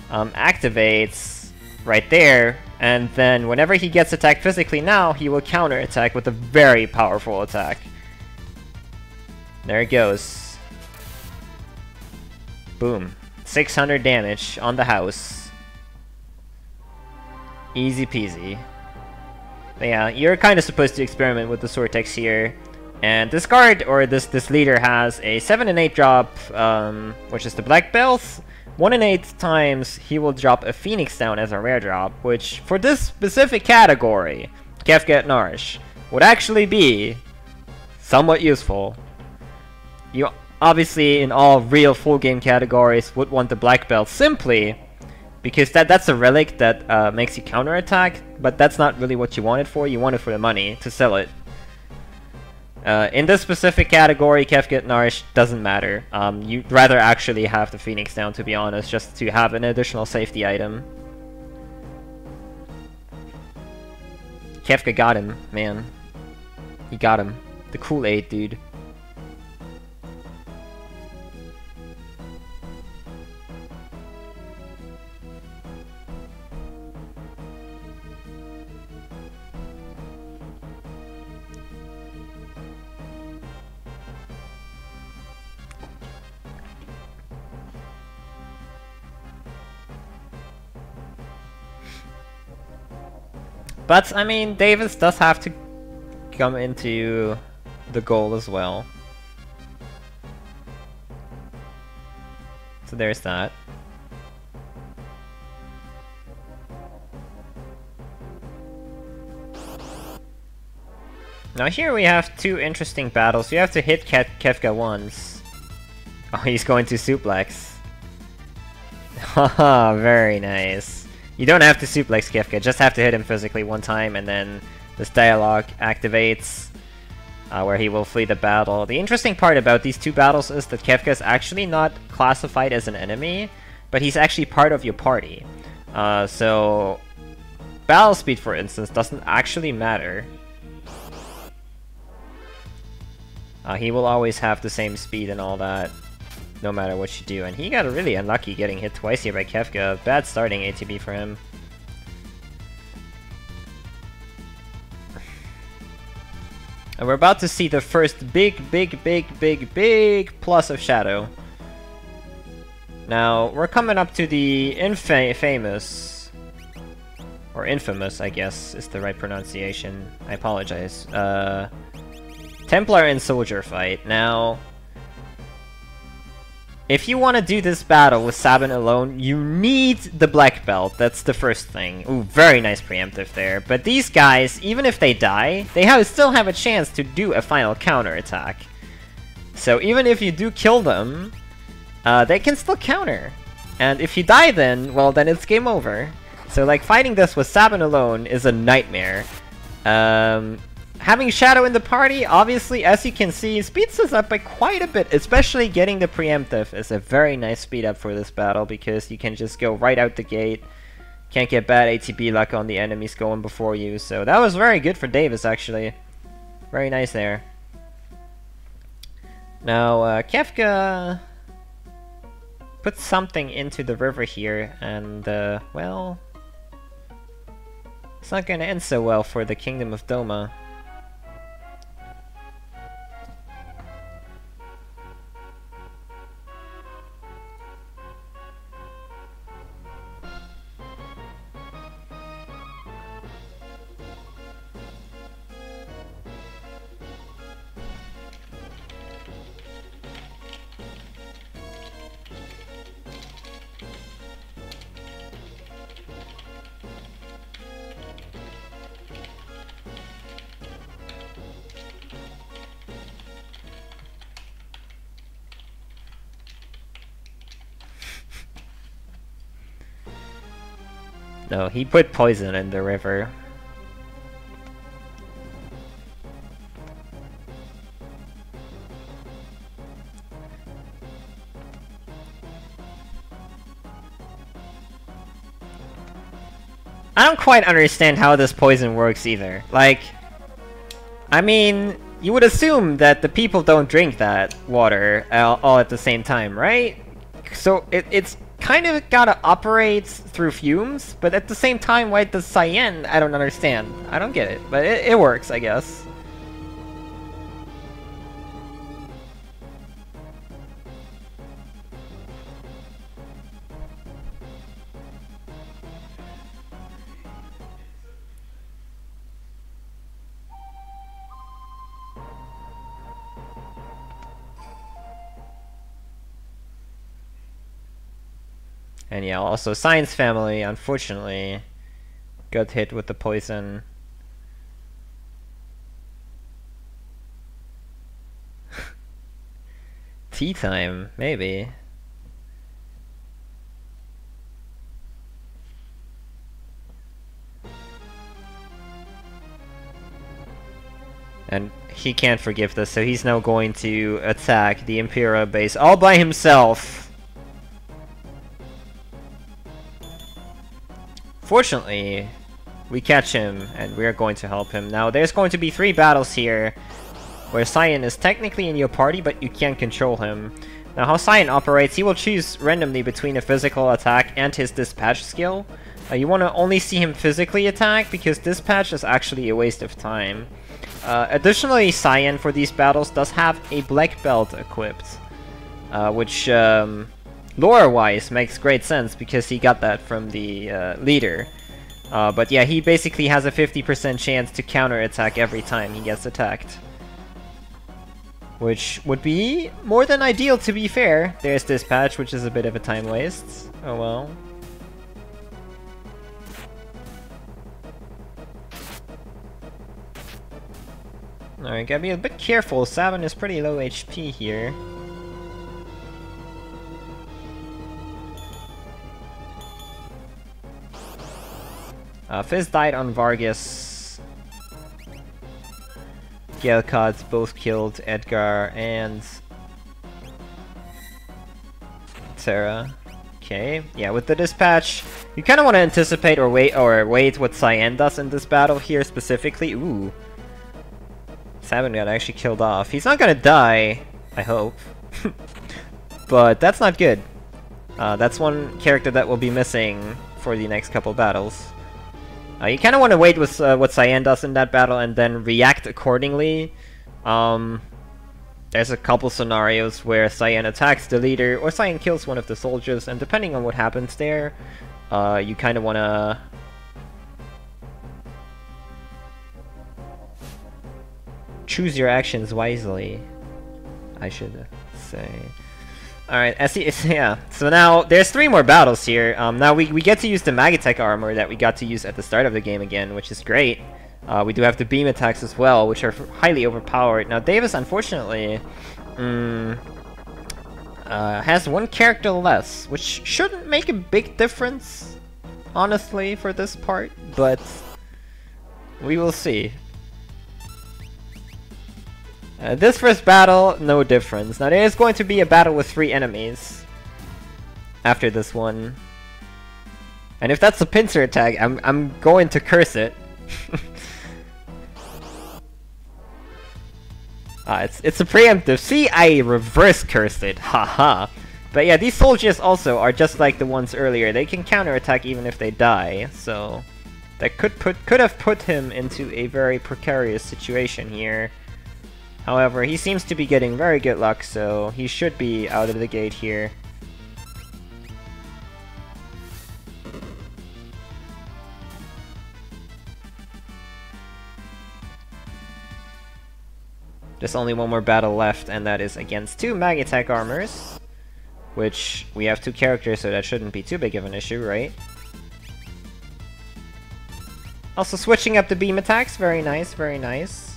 activates right there, and then whenever he gets attacked physically now, he will counter-attack with a very powerful attack. There it goes. Boom. 600 damage on the house. Easy peasy. But yeah, you're kind of supposed to experiment with the Sword Techs here. And this guard, or this leader, has a 7 and 8 drop, which is the Black Belt. 1 in 8 times he will drop a Phoenix down as a rare drop, which for this specific category, Kefka at Narshe, would actually be somewhat useful. You obviously in all real full game categories would want the Black Belt simply because that's a relic that makes you counterattack, but that's not really what you want it for. You want it for the money to sell it. In this specific category, Kefka at Narshe doesn't matter. You'd rather actually have the Phoenix down, to be honest, just to have an additional safety item. Kefka got him, man. He got him. The Kool-Aid dude. But, I mean, Davis does have to come into the goal as well. So there's that. Now here we have two interesting battles. You have to hit Kefka once. Oh, he's going to suplex. Haha, very nice. You don't have to suplex Kefka, just have to hit him physically one time, and then this dialogue activates, where he will flee the battle. The interesting part about these two battles is that Kefka is actually not classified as an enemy, but he's actually part of your party. So battle speed, for instance, doesn't actually matter. He will always have the same speed and all that, no matter what you do. And he got really unlucky getting hit twice here by Kefka. Bad starting ATB for him. And we're about to see the first big plus of Shadow. Now, we're coming up to the infamous, or infamous, I guess, is the right pronunciation. I apologize. Templar and Soldier fight. Now, if you want to do this battle with Sabin alone, you need the black belt. That's the first thing. Ooh, very nice preemptive there. But these guys, even if they die, they still have a chance to do a final counter attack. So even if you do kill them, they can still counter. And if you die then, well, then it's game over. So like fighting this with Sabin alone is a nightmare. Having Shadow in the party, obviously, as you can see, speeds us up by quite a bit. Especially getting the preemptive is a very nice speed up for this battle, because you can just go right out the gate. Can't get bad ATB luck on the enemies going before you. So that was very good for Davis, actually. Very nice there. Now, Kefka put something into the river here, and, well, it's not gonna end so well for the Kingdom of Doma. No, he put poison in the river. I don't quite understand how this poison works either. Like, I mean, you would assume that the people don't drink that water all at the same time, right? So it's kind of gotta operate through fumes, but at the same time, why does cyan? I don't understand. I don't get it, but it works, I guess. And yeah, also Science Family, unfortunately, got hit with the poison. Tea time, maybe. And he can't forgive this, so he's now going to attack the Imperial base all by himself. Fortunately, we catch him, and we're going to help him. Now, there's going to be 3 battles here, where Cyan is technically in your party, but you can't control him. Now, how Cyan operates, he will choose randomly between a physical attack and his dispatch skill. You want to only see him physically attack, because dispatch is actually a waste of time. Additionally, Cyan, for these battles, does have a black belt equipped, which lore-wise makes great sense, because he got that from the leader. But yeah, he basically has a 50% chance to counterattack every time he gets attacked. Which would be more than ideal, to be fair. There's Dispatch, which is a bit of a time waste. Oh well. Alright, gotta be a bit careful. Savin is pretty low HP here. Fizz died on Vargas. Gelkad's both killed Edgar and Terra. Okay, yeah, with the Dispatch, you kind of want to anticipate or wait what Cyan does in this battle here specifically. Ooh. Savin got actually killed off. He's not gonna die, I hope. But that's not good. That's one character that will be missing for the next couple battles. You kind of want to wait with what Cyan does in that battle and then react accordingly. There's a couple scenarios where Cyan attacks the leader or Cyan kills one of the soldiers, and depending on what happens there, you kind of want to choose your actions wisely, I should say. Alright, yeah, so now there's 3 more battles here. Now we get to use the Magitech armor that we got to use at the start of the game again, which is great. We do have the beam attacks as well, which are highly overpowered. Now Davis, unfortunately, has 1 character less, which shouldn't make a big difference, honestly, for this part, but we will see. This first battle, no difference. Now there is going to be a battle with 3 enemies after this one. And if that's a pincer attack, I'm going to curse it. It's a preemptive. See, I reverse cursed it. Haha. But yeah, these soldiers also are just like the ones earlier. They can counterattack even if they die, so that could have put him into a very precarious situation here. However, he seems to be getting very good luck, so he should be out of the gate here. There's only 1 more battle left, and that is against 2 Magitech armors. Which, we have 2 characters, so that shouldn't be too big of an issue, right? Also switching up the beam attacks, very nice, very nice.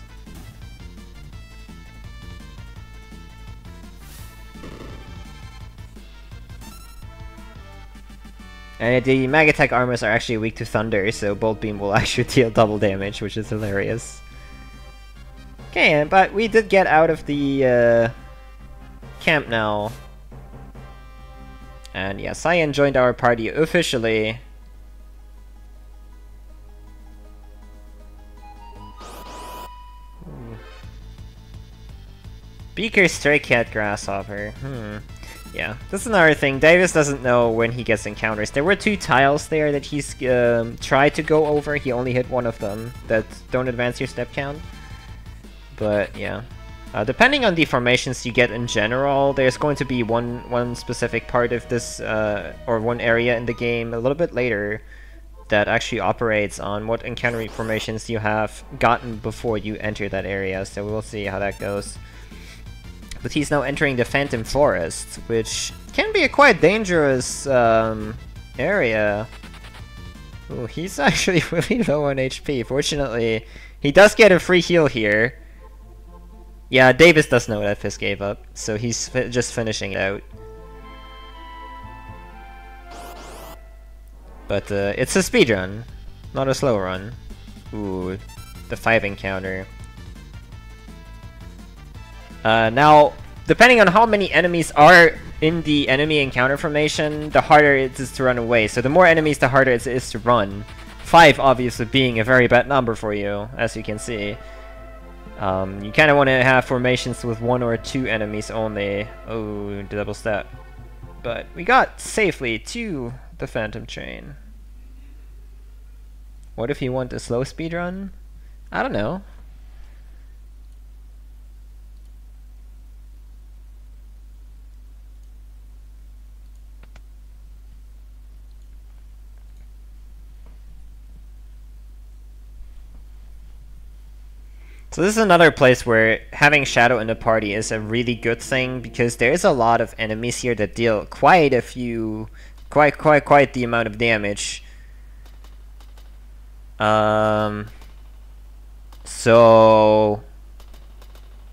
And the Magitech armors are actually weak to Thunder, so Bolt Beam will actually deal double damage, which is hilarious. Okay, but we did get out of the camp now. And yeah, Cyan joined our party officially. Ooh. Beaker, Stray Cat, Grasshopper. Yeah, that's another thing. Davis doesn't know when he gets encounters. There were 2 tiles there that he's tried to go over. He only hit 1 of them that don't advance your step count. But yeah, depending on the formations you get in general, there's going to be one specific part of this or 1 area in the game a little bit later that actually operates on what encounter formations you have gotten before you enter that area. So we'll see how that goes. But he's now entering the Phantom Forest, which can be a quite dangerous area. Ooh, he's actually really low on HP. Fortunately, he does get a free heal here. Yeah, Davis does know that Fizz gave up, so he's just finishing it out. But it's a speedrun, not a slow run. Ooh, the 5 encounter. Now, depending on how many enemies are in the enemy encounter formation, the harder it is to run away. So the more enemies, the harder it is to run. 5 obviously being a very bad number for you, as you can see. You kind of want to have formations with 1 or 2 enemies only. Oh, double step. But we got safely to the Phantom Chain. What if you want a slow speedrun? I don't know. So this is another place where having Shadow in the party is a really good thing, because there's a lot of enemies here that deal quite a few, quite the amount of damage. So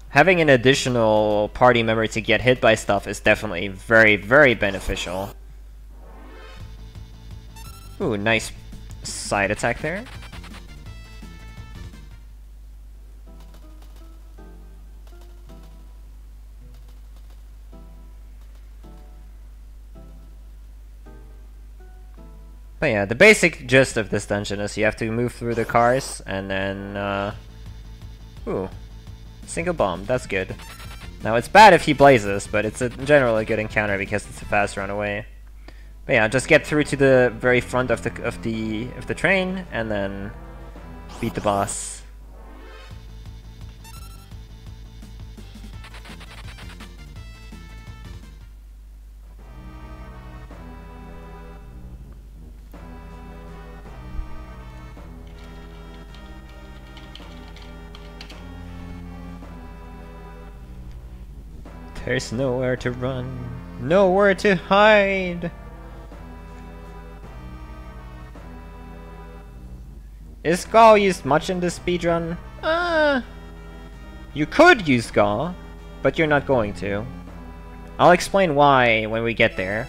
having an additional party member to get hit by stuff is definitely very, very beneficial. Ooh, nice side attack there. But yeah, the basic gist of this dungeon is you have to move through the cars, and then, ooh, single bomb, that's good. Now it's bad if he blazes, but it's in general a good encounter because it's a fast run away. But yeah, just get through to the very front of the train, and then beat the boss. There's nowhere to run, nowhere to hide. Is Gaw used much in this speedrun? You could use Gaw, but you're not going to. I'll explain why when we get there.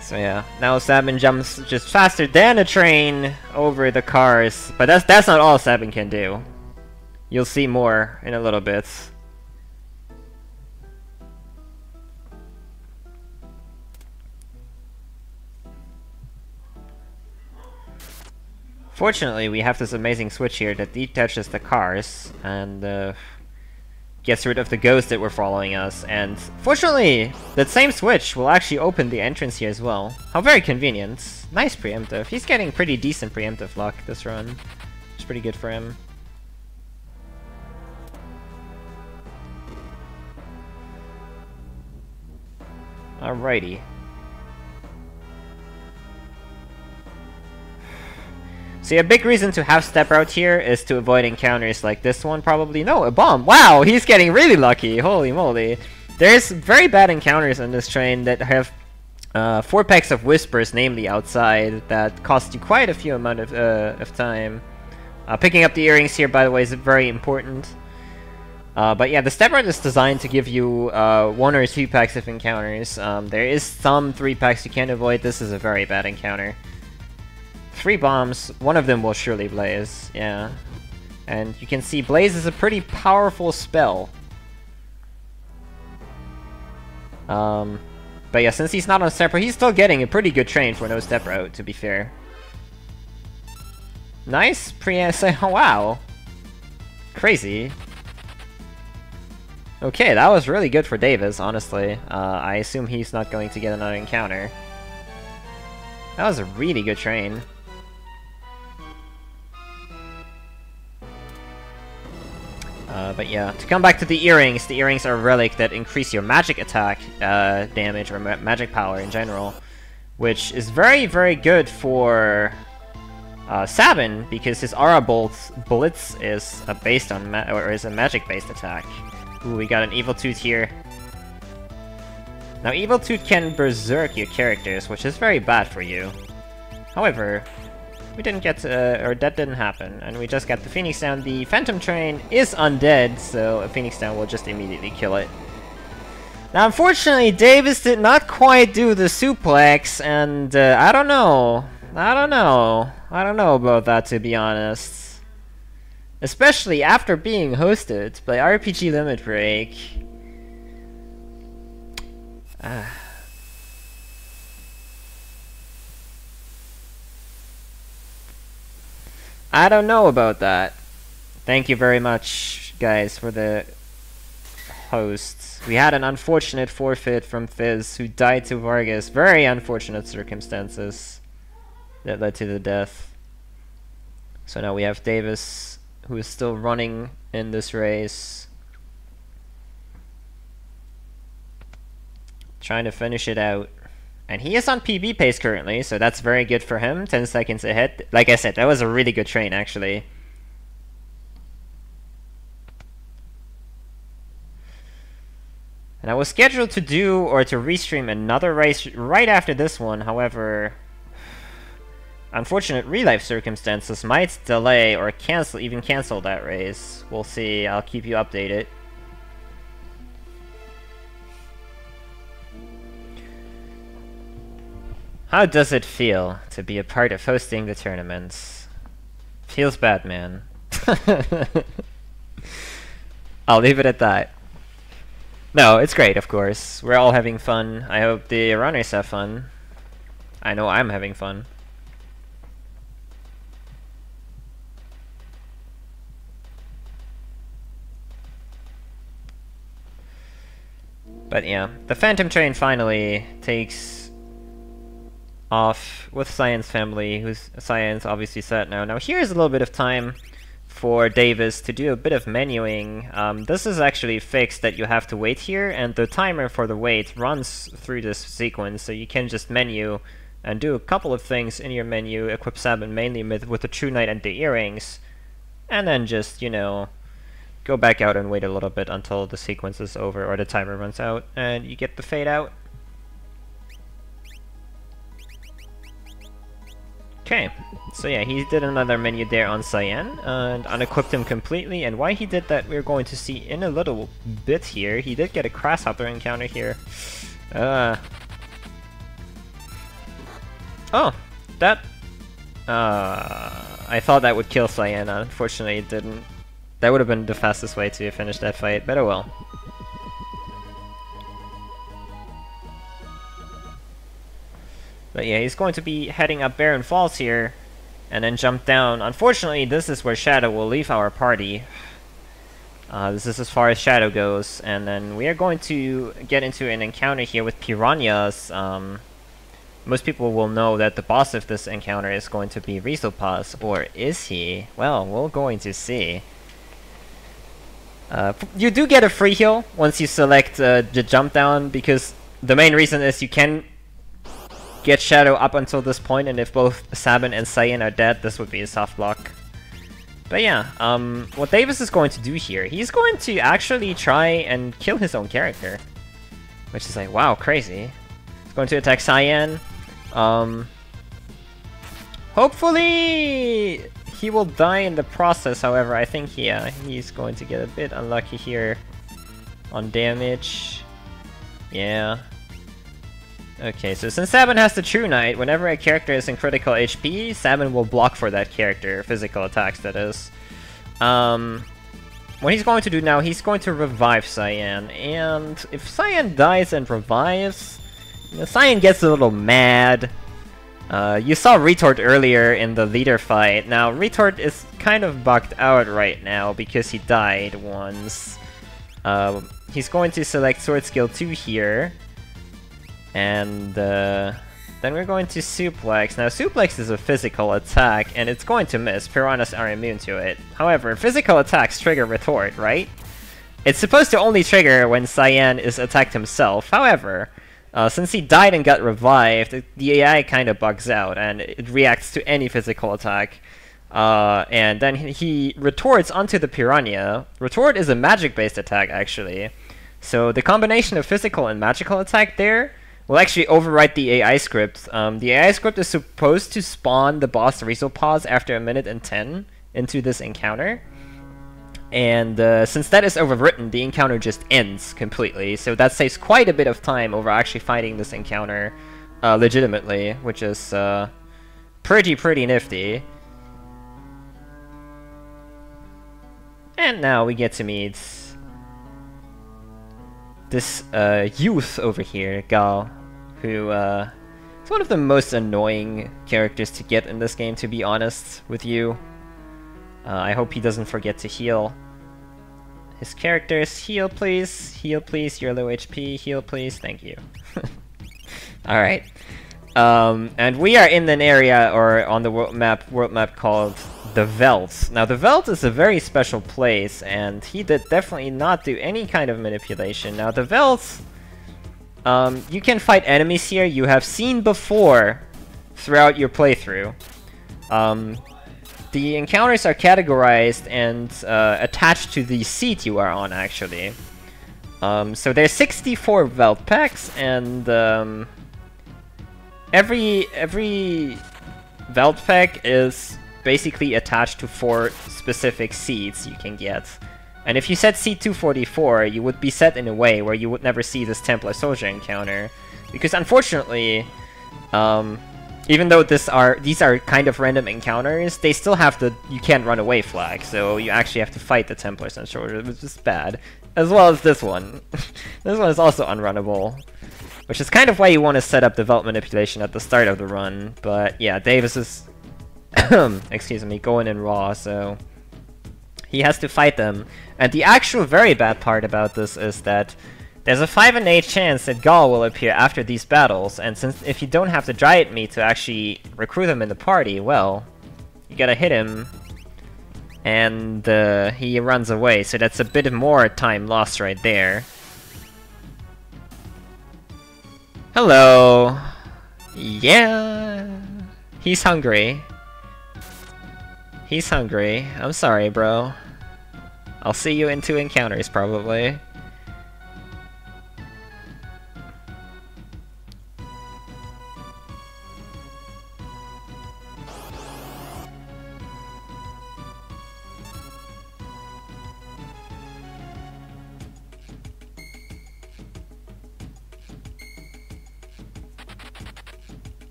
So yeah, now Sabin jumps just faster than a train over the cars, but that's not all Sabin can do. You'll see more in a little bit. Fortunately, we have this amazing switch here that detaches the cars and gets rid of the ghosts that were following us, and fortunately, that same switch will actually open the entrance here as well. How very convenient. Nice preemptive. He's getting pretty decent preemptive luck this run. It's pretty good for him. Alrighty. See, a big reason to have step route here is to avoid encounters like this one, probably. No, a bomb! Wow, he's getting really lucky! Holy moly. There's very bad encounters on this train that have 4 packs of whispers, namely outside, that cost you quite a few amount of time. Picking up the earrings here, by the way, is very important. But yeah, the step route is designed to give you 1 or 2 packs of encounters. There is some 3 packs you can't avoid. This is a very bad encounter. 3 bombs, one of them will surely blaze, yeah. And you can see blaze is a pretty powerful spell. But yeah, since he's not on step route, he's still getting a pretty good train for no step route, to be fair. Nice oh wow. Crazy. Okay, that was really good for Davis, honestly. I assume he's not going to get another encounter. That was a really good train. But yeah, to come back to the earrings are a relic that increase your magic attack damage, or magic power in general, which is very, very good for Sabin, because his aura bullets is based on is a magic-based attack. Ooh, we got an Evil Tooth here. Now, Evil Tooth can berserk your characters, which is very bad for you. However, we didn't get, or that didn't happen, and we just got the Phoenix Down. The Phantom Train is undead, so a Phoenix Down will just immediately kill it. Now, unfortunately, Davis did not quite do the suplex, and I don't know. I don't know about that, to be honest. Especially after being hosted by RPG Limit Break. I don't know about that. Thank you very much, guys, for the hosts. We had an unfortunate forfeit from Fizz, who died to Vargas. Very unfortunate circumstances that led to the death. So now we have Davis, who is still running in this race. trying to finish it out. And he is on PB pace currently, so that's very good for him. 10 seconds ahead. Like I said, that was a really good train, actually. And I was scheduled to do, or to restream another race right after this one, however... unfortunate real-life circumstances might delay or even cancel that race. We'll see, I'll keep you updated. How does it feel to be a part of hosting the tournaments? Feels bad, man. I'll leave it at that. No, it's great, of course. We're all having fun. I hope the runners have fun. I know I'm having fun. But yeah, the Phantom Train finally takes off with Cyan's family, who's Cyan's obviously set now. Now here's a little bit of time for Davis to do a bit of menuing. This is actually fixed that you have to wait here, and the timer for the wait runs through this sequence, so you can just menu and do a couple of things in your menu, equip Sabin mainly with the True Knight and the earrings, and then just, you know, go back out and wait a little bit until the sequence is over or the timer runs out, and you get the fade out. Okay, so yeah, he did another menu there on Cyan, and unequipped him completely, and why he did that we're going to see in a little bit here. He did get a Grasshopper encounter here. Oh, that... I thought that would kill Cyan, unfortunately it didn't. That would have been the fastest way to finish that fight, but oh well. But yeah, he's going to be heading up Barren Falls here, and then jump down. Unfortunately, this is where Shadow will leave our party. This is as far as Shadow goes, and then we are going to get into an encounter here with Piranhas. Most people will know that the boss of this encounter is going to be Rizopaz, or is he? Well, we're going to see. You do get a free heal once you select the jump down, because the main reason is you can get Shadow up until this point, and if both Sabin and Cyan are dead, this would be a soft block. But yeah, what Davis is going to do here, he's going to actually try and kill his own character. Which is like, wow, crazy. He's going to attack Cyan. Hopefully he will die in the process, however, I think, yeah, he's going to get a bit unlucky here on damage. Yeah. Okay, so since Sabin has the True Knight, whenever a character is in critical HP, Sabin will block for that character, physical attacks that is. What he's going to do now, he's going to revive Cyan, and if Cyan dies and revives, you know, Cyan gets a little mad. You saw Retort earlier in the leader fight. Now, Retort is kind of bugged out right now because he died once. He's going to select Sword Skill 2 here. And then we're going to Suplex. Now, Suplex is a physical attack, and it's going to miss. Piranhas are immune to it. However, physical attacks trigger Retort, right? It's supposed to only trigger when Cyan is attacked himself. However, since he died and got revived, the AI kind of bugs out, and it reacts to any physical attack. And then he retorts onto the Piranha. Retort is a magic-based attack, actually. So the combination of physical and magical attack there will actually overwrite the AI script. The AI script is supposed to spawn the boss Rizopaz after 1:10 into this encounter. And since that is overwritten, the encounter just ends completely. So that saves quite a bit of time over actually fighting this encounter legitimately, which is pretty nifty. And now we get to meet this youth over here, Gal, who is one of the most annoying characters to get in this game, to be honest with you. I hope he doesn't forget to heal his characters. Heal please, you're low HP, heal please, thank you. Alright. And we are in an area, or on the world map called the Veldt. Now, the Veldt is a very special place, and he did definitely not do any kind of manipulation. Now, the Veldt you can fight enemies here you have seen before throughout your playthrough. The encounters are categorized and attached to the seat you are on, actually. So there's 64 Veld packs, and every Veld pack is basically attached to 4 specific seats you can get. And if you set seat 244, you would be set in a way where you would never see this Templar Soldier encounter. Because unfortunately, even though these are kind of random encounters, they still have the you can't run away flag, so you actually have to fight the Templars and Soldiers, which is bad. As well as this one. This one is also unrunnable. Which is kind of why you want to set up the Veld manipulation at the start of the run. But yeah, Davis is excuse me, going in raw, so he has to fight them. And the actual very bad part about this is that there's a 5 in 8 chance that Gaul will appear after these battles, and since if you don't have the Giant Meat to actually recruit him in the party, well, you gotta hit him, and he runs away, so that's a bit more time lost right there. Hello! Yeah! He's hungry. He's hungry. I'm sorry, bro. I'll see you in 2 encounters, probably.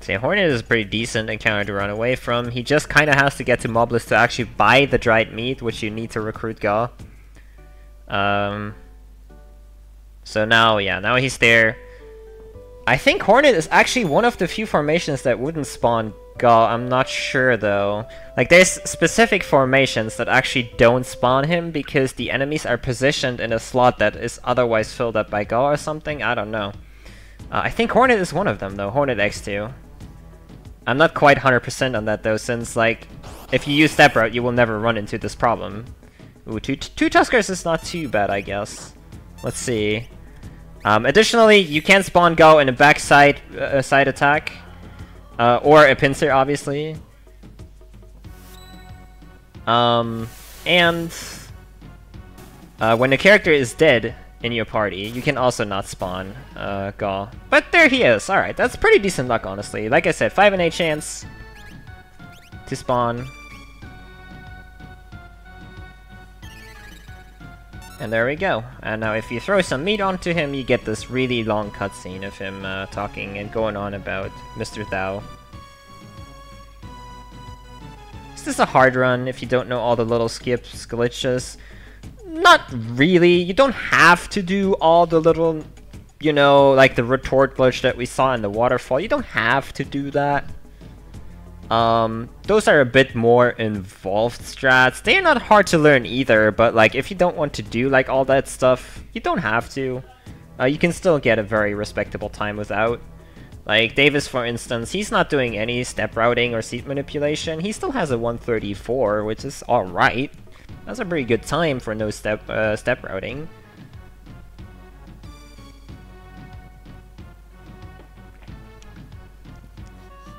See, Hornet is a pretty decent encounter to run away from. He just kind of has to get to Mobless to actually buy the dried meat, which you need to recruit Ga. So now, yeah, now he's there. I think Hornet is actually one of the few formations that wouldn't spawn Ga. I'm not sure, though. Like, there's specific formations that actually don't spawn him because the enemies are positioned in a slot that is otherwise filled up by Ga or something. I don't know. I think Hornet is one of them, though. Hornet X2. I'm not quite 100% on that, though, since, like, if you use Step Route, you will never run into this problem. Ooh, two Tuskers is not too bad, I guess. Let's see. Additionally, you can spawn Go in a backside side attack. Or a pincer, obviously. And when the character is dead in your party, you can also not spawn Gaul. But there he is! Alright, that's pretty decent luck, honestly. Like I said, 5 in 8 chance to spawn. And there we go. And now if you throw some meat onto him, you get this really long cutscene of him talking and going on about Mr. Thou. Is this a hard run if you don't know all the little skips, glitches? Not really. You don't have to do all the little, you know, like the retort glitch that we saw in the waterfall. You don't have to do that. Those are a bit more involved strats. They're not hard to learn either, but like if you don't want to do like all that stuff, you don't have to. You can still get a very respectable time without. Like Davis, for instance, he's not doing any step routing or seat manipulation. He still has a 134, which is alright. That's a pretty good time for no step routing.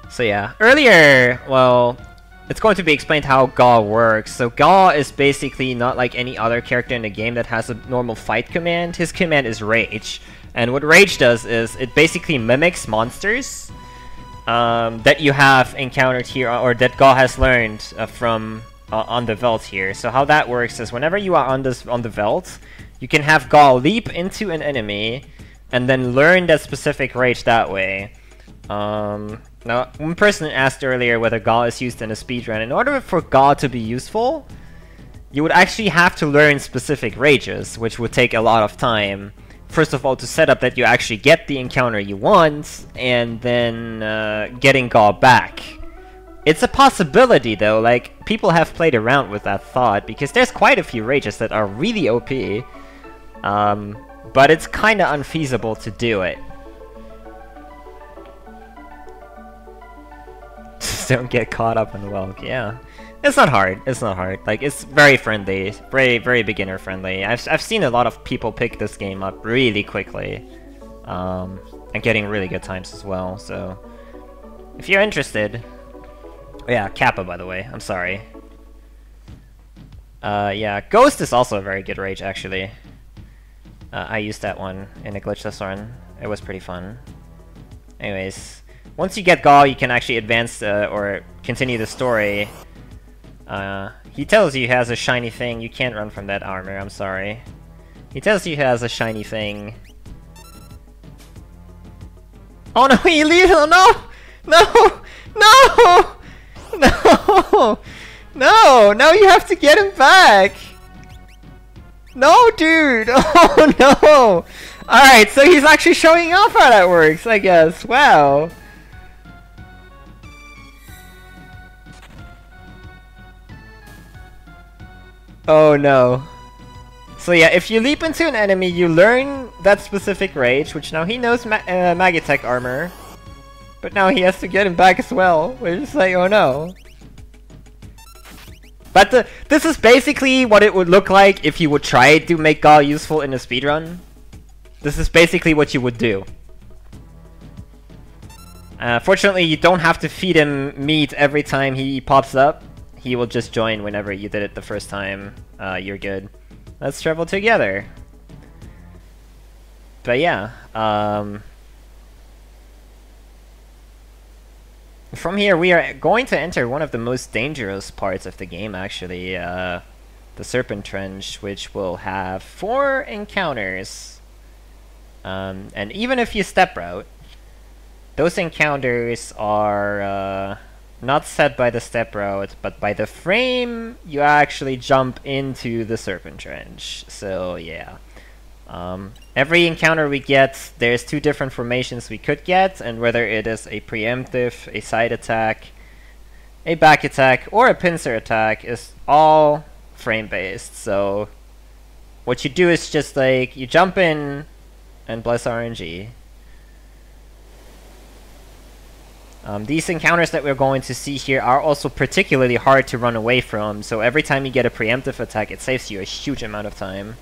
So yeah, earlier, well, it's going to be explained how Gaul works. So Gaul is basically not like any other character in the game that has a normal fight command. His command is Rage. And what Rage does is, it basically mimics monsters that you have encountered here, or that Gaul has learned from on the Veld here. So how that works is, whenever you are on the Veld, you can have Gaul leap into an enemy, and then learn that specific Rage that way. Now, one person asked earlier whether Gaul is used in a speedrun. In order for Gaul to be useful, you would actually have to learn specific Rages, which would take a lot of time. First of all, to set up that you actually get the encounter you want, and then getting Gaul back. It's a possibility, though. Like, people have played around with that thought, because there's quite a few Rages that are really OP. But it's kinda unfeasible to do it. Just don't get caught up in the Welk, yeah. It's not hard. It's not hard. Like, it's very friendly. Very beginner friendly. I've seen a lot of people pick this game up really quickly. And getting really good times as well, so... If you're interested... Oh yeah, Kappa, by the way. I'm sorry. Yeah, Ghost is also a very good rage, actually. I used that one in a glitchless run. It was pretty fun. Anyways, once you get Gaul, you can actually advance or continue the story. He tells you he has a shiny thing. You can't run from that armor, I'm sorry. He tells you he has a shiny thing. Oh no, he leaves! Oh no! No! No! No! No! Now you have to get him back! No, dude! Oh no! Alright, so he's actually showing off how that works, I guess. Wow. Oh no. So yeah, if you leap into an enemy, you learn that specific rage, which now he knows Magitech armor. But now he has to get him back as well, which is like, oh no. But this is basically what it would look like if you would try to make Gaul useful in a speedrun. This is basically what you would do. Fortunately, you don't have to feed him meat every time he pops up. He will just join whenever you did it the first time. You're good. Let's travel together. But yeah, from here we are going to enter one of the most dangerous parts of the game, actually. The Serpent Trench, which will have 4 encounters. And even if you step route, those encounters are not set by the step route, but by the frame you actually jump into the Serpent Trench. So yeah. Every encounter we get, there's 2 different formations we could get, and whether it is a preemptive, a side attack, a back attack, or a pincer attack is all frame based. So what you do is just like, you jump in and bless RNG. These encounters that we're going to see here are also particularly hard to run away from, so every time you get a preemptive attack, it saves you a huge amount of time.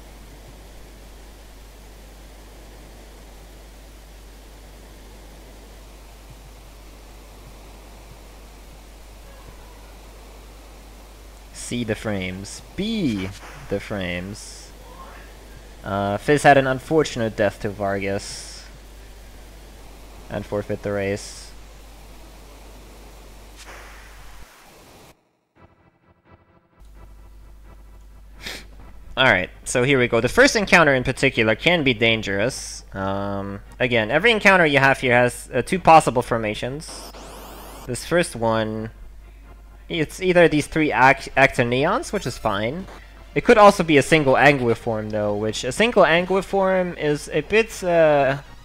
See the frames. Be the frames. Fizz had an unfortunate death to Vargas and forfeit the race. Alright, so here we go. The first encounter in particular can be dangerous. Again, every encounter you have here has 2 possible formations. This first one, it's either these 3 active neons, which is fine. It could also be a single Anguiform though, which a single Anguiform is a bit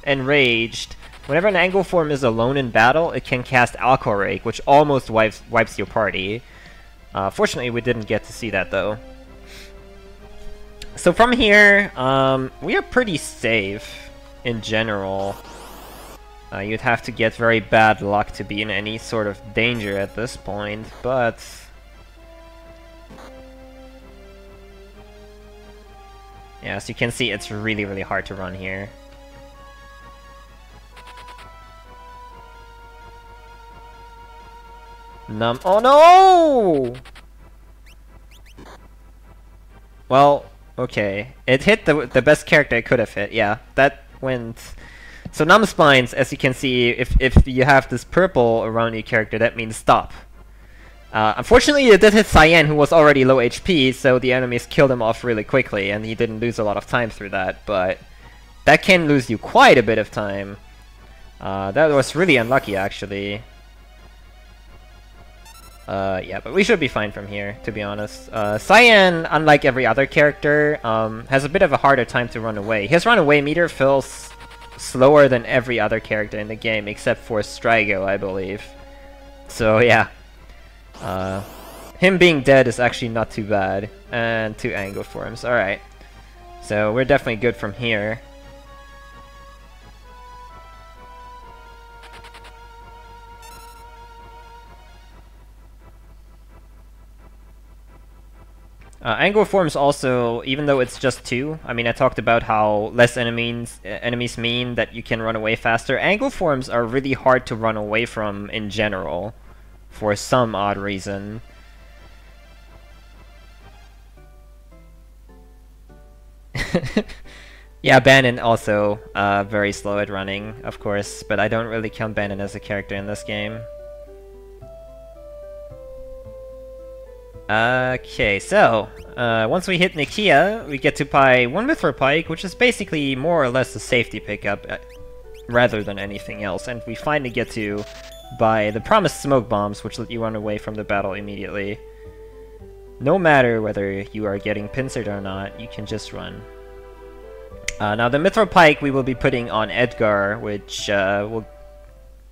enraged. Whenever an Anguiform is alone in battle, it can cast Alchorake, which almost wipes your party. Fortunately, we didn't get to see that though. So from here, we are pretty safe in general. You'd have to get very bad luck to be in any sort of danger at this point, but... yeah, as you can see, it's really hard to run here. Oh no! Well, okay. It hit the best character it could have hit, yeah. That went... So Numbspines, as you can see, if you have this purple around your character, that means stop. Unfortunately, it did hit Cyan, who was already low HP, so the enemies killed him off really quickly, and he didn't lose a lot of time through that, but that can lose you quite a bit of time. That was really unlucky, actually. Yeah, but we should be fine from here, to be honest. Cyan, unlike every other character, has a bit of a harder time to run away. His runaway meter fills slower than every other character in the game, except for Strigo, I believe. So yeah, him being dead is actually not too bad. And 2 Anguiforms, alright. So we're definitely good from here. Angle forms also, even though it's just 2, I mean, I talked about how less enemies mean that you can run away faster. Angle forms are really hard to run away from in general, for some odd reason. Yeah, Bannon also very slow at running, of course, but I don't really count Bannon as a character in this game. Okay, so, once we hit Nikia, we get to buy 1 Mithril Pike, which is basically more or less a safety pickup, rather than anything else, and we finally get to buy the promised smoke bombs, which let you run away from the battle immediately. No matter whether you are getting pincered or not, you can just run. Now the Mithril Pike we will be putting on Edgar, which will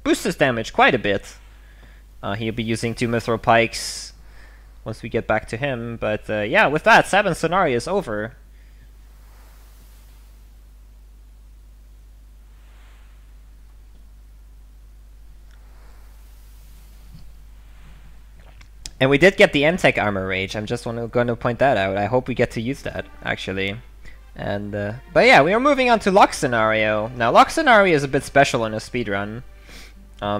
boost his damage quite a bit. He'll be using 2 Mithril Pikes once we get back to him, but yeah, with that, Sabin's scenario is over. And we did get the M-Tech Armor Rage, I'm just going to point that out. I hope we get to use that, actually. And, but yeah, we are moving on to Lock Scenario. Now, Lock Scenario is a bit special in a speedrun.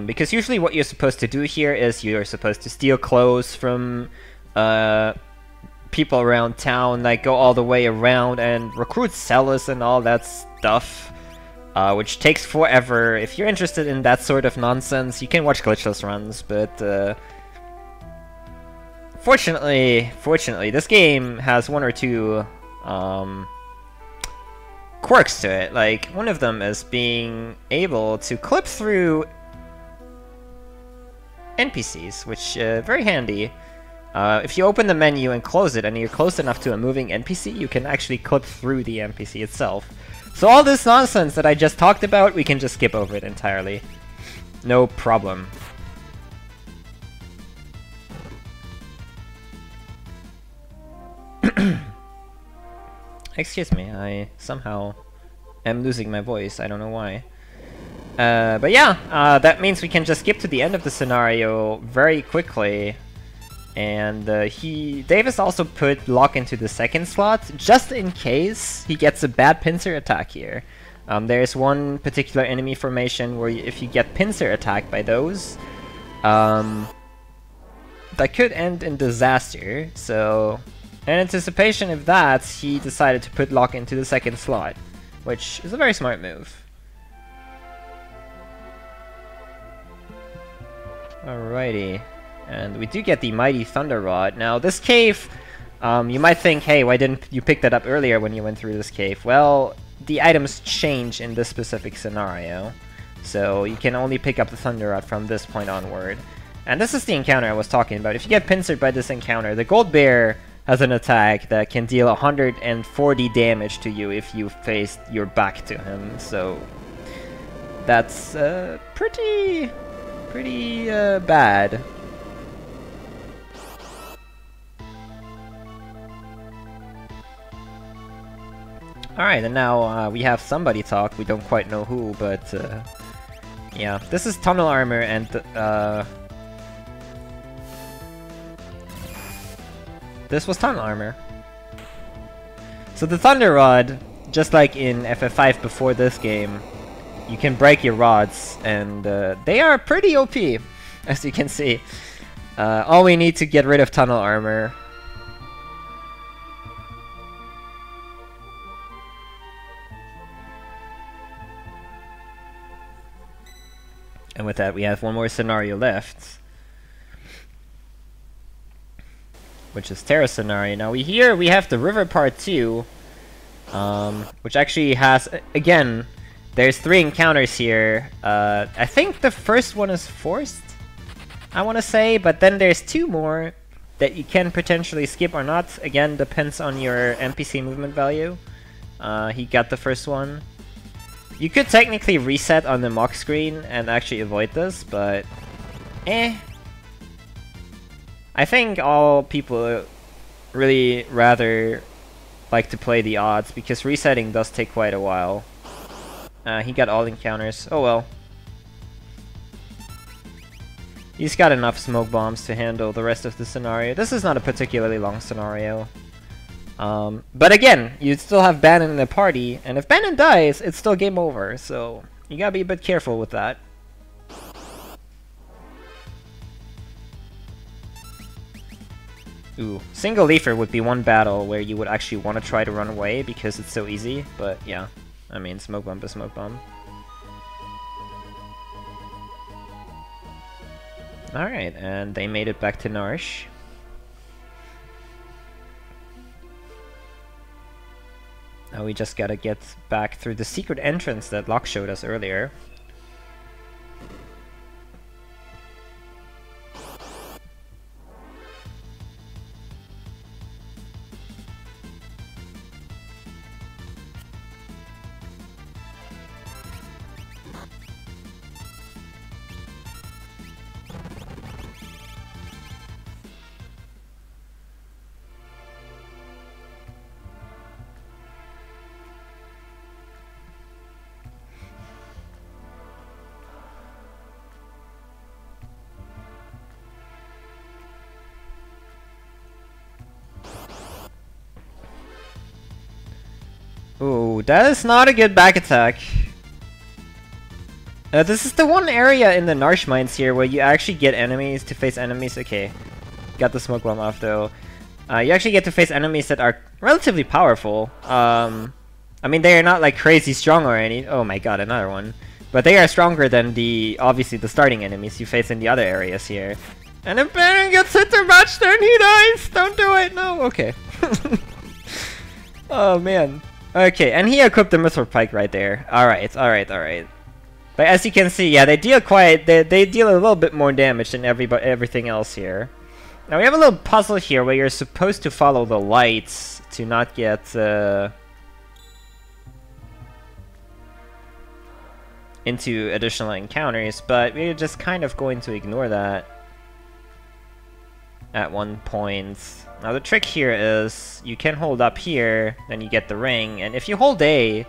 Because usually what you're supposed to do here is you're supposed to steal clothes from people around town, like go all the way around and recruit sellers and all that stuff, which takes forever. If you're interested in that sort of nonsense, you can watch glitchless runs, but fortunately, this game has 1 or 2 quirks to it. Like, one of them is being able to clip through NPCs, which very handy. If you open the menu and close it, and you're close enough to a moving NPC, you can actually clip through the NPC itself. So all this nonsense that I just talked about, we can just skip over it entirely. No problem. Excuse me, I somehow am losing my voice, I don't know why. But yeah, that means we can just skip to the end of the scenario very quickly. And Davis also put Lock into the 2nd slot, just in case he gets a bad pincer attack here. There's one particular enemy formation where if you get pincer attacked by those, that could end in disaster, so in anticipation of that, he decided to put Lock into the 2nd slot, which is a very smart move. Alrighty, and we do get the Mighty Thunder Rod. Now this cave, you might think, hey, why didn't you pick that up earlier when you went through this cave? Well, the items change in this specific scenario, so you can only pick up the Thunder Rod from this point onward. And this is the encounter I was talking about. If you get pincered by this encounter, the Gold Bear has an attack that can deal 140 damage to you if you face your back to him, so that's pretty bad. Alright, and now we have somebody talk, we don't quite know who, but yeah, this is Tunnel Armor, and this was Tunnel Armor. So the Thunder Rod, just like in FF5 before this game, you can break your rods, and they are pretty OP, as you can see. All we need to get rid of Tunnel Armor. And with that, we have one more scenario left, which is Terra Scenario. Now we have the River Part 2, which actually has, again, there's 3 encounters here. I think the first one is forced, I want to say, but then there's 2 more that you can potentially skip or not. Again, depends on your NPC movement value. He got the first one. You could technically reset on the mock screen and actually avoid this, but I think all people really rather like to play the odds, because resetting does take quite a while. He got all encounters. Oh well. He's got enough smoke bombs to handle the rest of the scenario. This is not a particularly long scenario. But again, you still have Bannon in the party, and if Bannon dies, it's still game over, so you gotta be a bit careful with that. Ooh, single leafer would be one battle where you would actually want to try to run away because it's so easy, but yeah, I mean, smoke bomb is smoke bomb. Alright, and they made it back to Narshe. Now we just gotta get back through the secret entrance that Locke showed us earlier. Ooh, that is not a good back attack. This is the one area in the Narshe mines here where you actually get enemies to face enemies. Okay, got the smoke bomb off though. You actually get to face enemies that are relatively powerful. I mean, they are not like crazy strong or any. Oh my god, another one. But they are stronger than obviously the starting enemies you face in the other areas here. And if Baron gets hit too much, then he dies. Don't do it. No. Okay. Oh man. Okay, and he equipped the Mithril Pike right there. Alright, alright, alright. But as you can see, yeah, they deal they deal a little bit more damage than everything else here. Now we have a little puzzle here where you're supposed to follow the lights to not get into additional encounters, but we're just kind of going to ignore that at one point. Now the trick here is you can hold up here, then you get the ring, and if you hold A,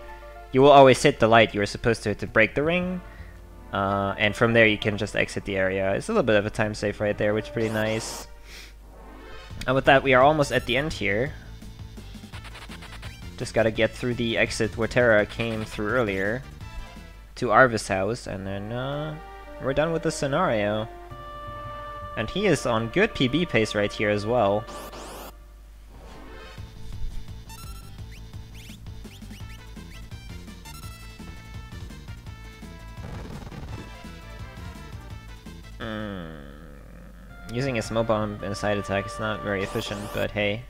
you will always hit the light you were supposed to break the ring, and from there you can just exit the area. It's a little bit of a time save right there, which is pretty nice. And with that, we are almost at the end here. Just gotta get through the exit where Terra came through earlier to Arvis' house, and then we're done with the scenario. And he is on good PB pace right here as well. Using a smoke bomb in a side attack is not very efficient, but hey.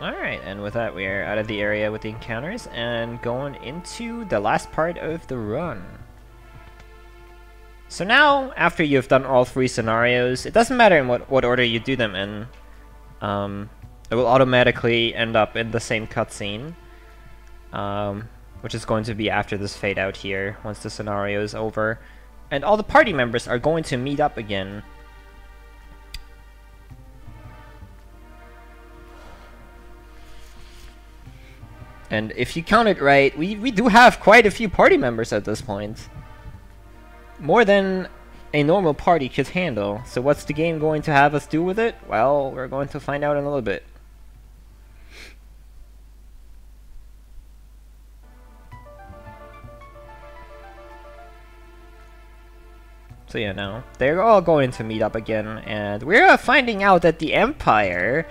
Alright, and with that we are out of the area with the encounters and going into the last part of the run. So now, after you've done all 3 scenarios, it doesn't matter in what order you do them in. It will automatically end up in the same cutscene, which is going to be after this fade out here, once the scenario is over. And all the party members are going to meet up again. And if you count it right, we do have quite a few party members at this point. More than a normal party could handle. So what's the game going to have us do with it? Well, we're going to find out in a little bit. So yeah, now they're all going to meet up again, and we're finding out that the Empire,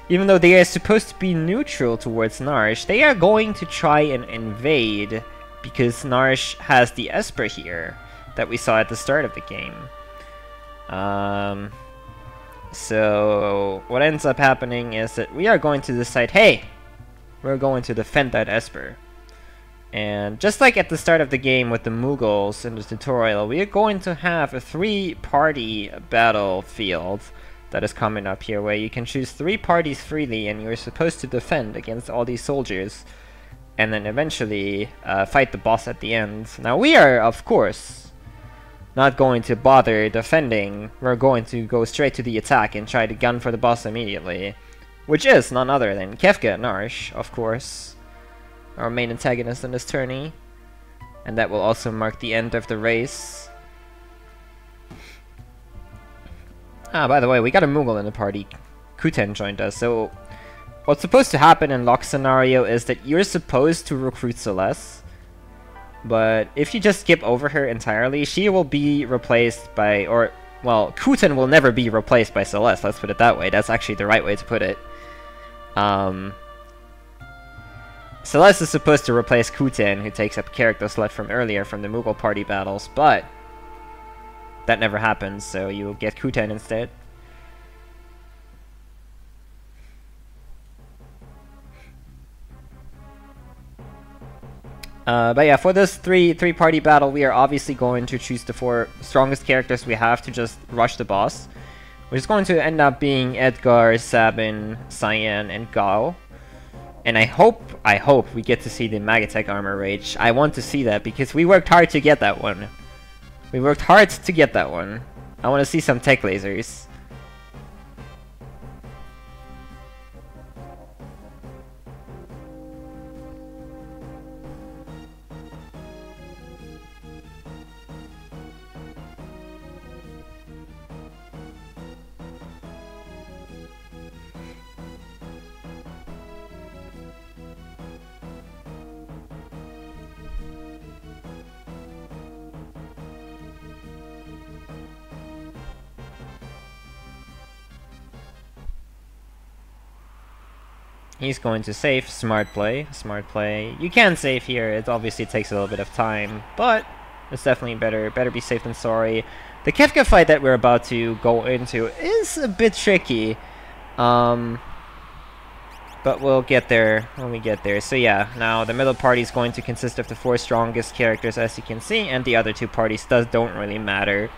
even though they are supposed to be neutral towards Narshe, they are going to try and invade because Narshe has the Esper here that we saw at the start of the game. So what ends up happening is that we are going to decide, hey, we're going to defend that Esper. And just like at the start of the game with the Mughals in the tutorial, we are going to have a 3-party battlefield that is coming up here, where you can choose 3 parties freely and you're supposed to defend against all these soldiers and then eventually fight the boss at the end. Now we are, of course, not going to bother defending. We're going to go straight to the attack and try to gun for the boss immediately, which is none other than Kefka Narshe, of course. our main antagonist in this tourney. And that will also mark the end of the race. Ah, by the way, we got a Moogle in the party. Kuten joined us, so what's supposed to happen in Lock scenario is that you're supposed to recruit Celeste, but if you just skip over her entirely, she will be replaced by, or, well, Kuten will never be replaced by Celeste, let's put it that way. That's actually the right way to put it. Celeste is supposed to replace Kuten, who takes up a character slot from earlier from the Moogle party battles, but that never happens, so you'll get Kuten instead. But yeah, for this three-party battle, we are obviously going to choose the 4 strongest characters we have to just rush the boss, which is going to end up being Edgar, Sabin, Cyan, and Gao. And I hope we get to see the Magatech Armor Rage. I want to see that because we worked hard to get that one. We worked hard to get that one. I want to see some tech lasers. He's going to save. Smart play. Smart play. You can save here. It obviously takes a little bit of time, but it's definitely better. Better be safe than sorry. The Kefka fight that we're about to go into is a bit tricky. But we'll get there when we get there. So yeah, now the middle party is going to consist of the 4 strongest characters, as you can see, and the other 2 parties don't really matter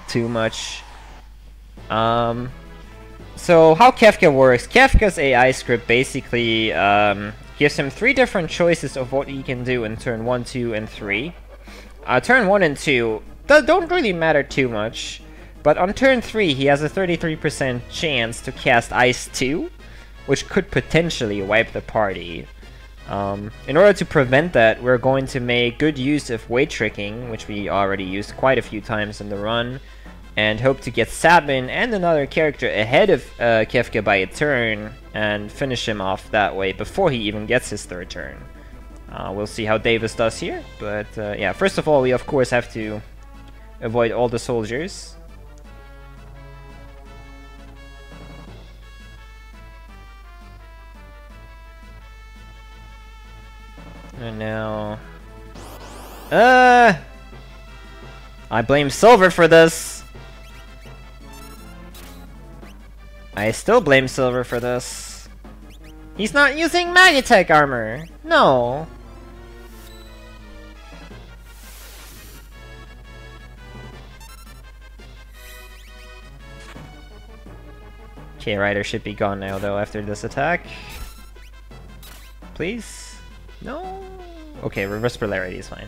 too much. So how Kefka works, Kefka's AI script basically gives him 3 different choices of what he can do in turn 1, 2, and 3. Turn 1 and 2 don't really matter too much, but on turn 3 he has a 33% chance to cast Ice 2, which could potentially wipe the party. In order to prevent that, we're going to make good use of weight tricking, which we already used quite a few times in the run, and hope to get Sabin and another character ahead of Kefka by a turn and finish him off that way before he even gets his 3rd turn. We'll see how Davis does here, but yeah, first of all, we of course have to avoid all the soldiers. And now... I blame Silver for this! I still blame Silver for this. He's not using Magatech armor! No! Okay, Ryder should be gone now though after this attack. Please? No? Okay, reverse polarity is fine.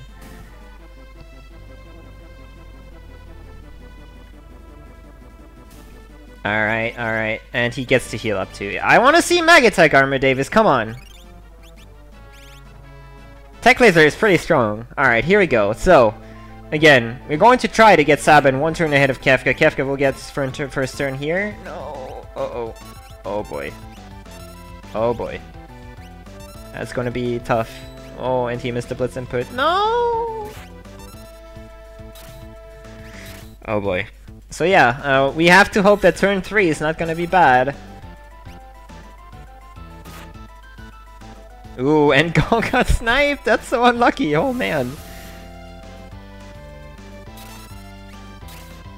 Alright, alright. And he gets to heal up too. I want to see Magatech armor, Davis, come on! Tech Laser is pretty strong. Alright, here we go. So, again, we're going to try to get Sabin 1 turn ahead of Kefka. Kefka will get his first turn here. No! Uh-oh. Oh boy. Oh boy. That's gonna be tough. Oh, and he missed the blitz input. No! Oh boy. So yeah, we have to hope that turn 3 is not gonna be bad. Ooh, and Gong got sniped! That's so unlucky, oh man.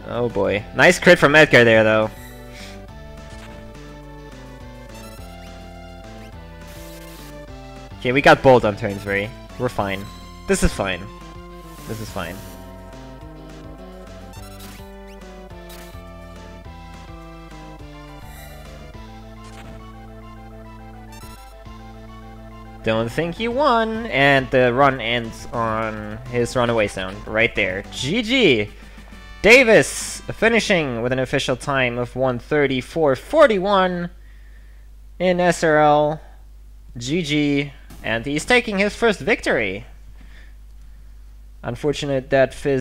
Oh boy. Nice crit from Edgar there though. Okay, we got Bolt on turn 3. We're fine. This is fine. This is fine. Don't think you won! And the run ends on his runaway sound right there. GG! Davis finishing with an official time of 1:34.41 in SRL. GG. And he's taking his first victory. Unfortunate that FF6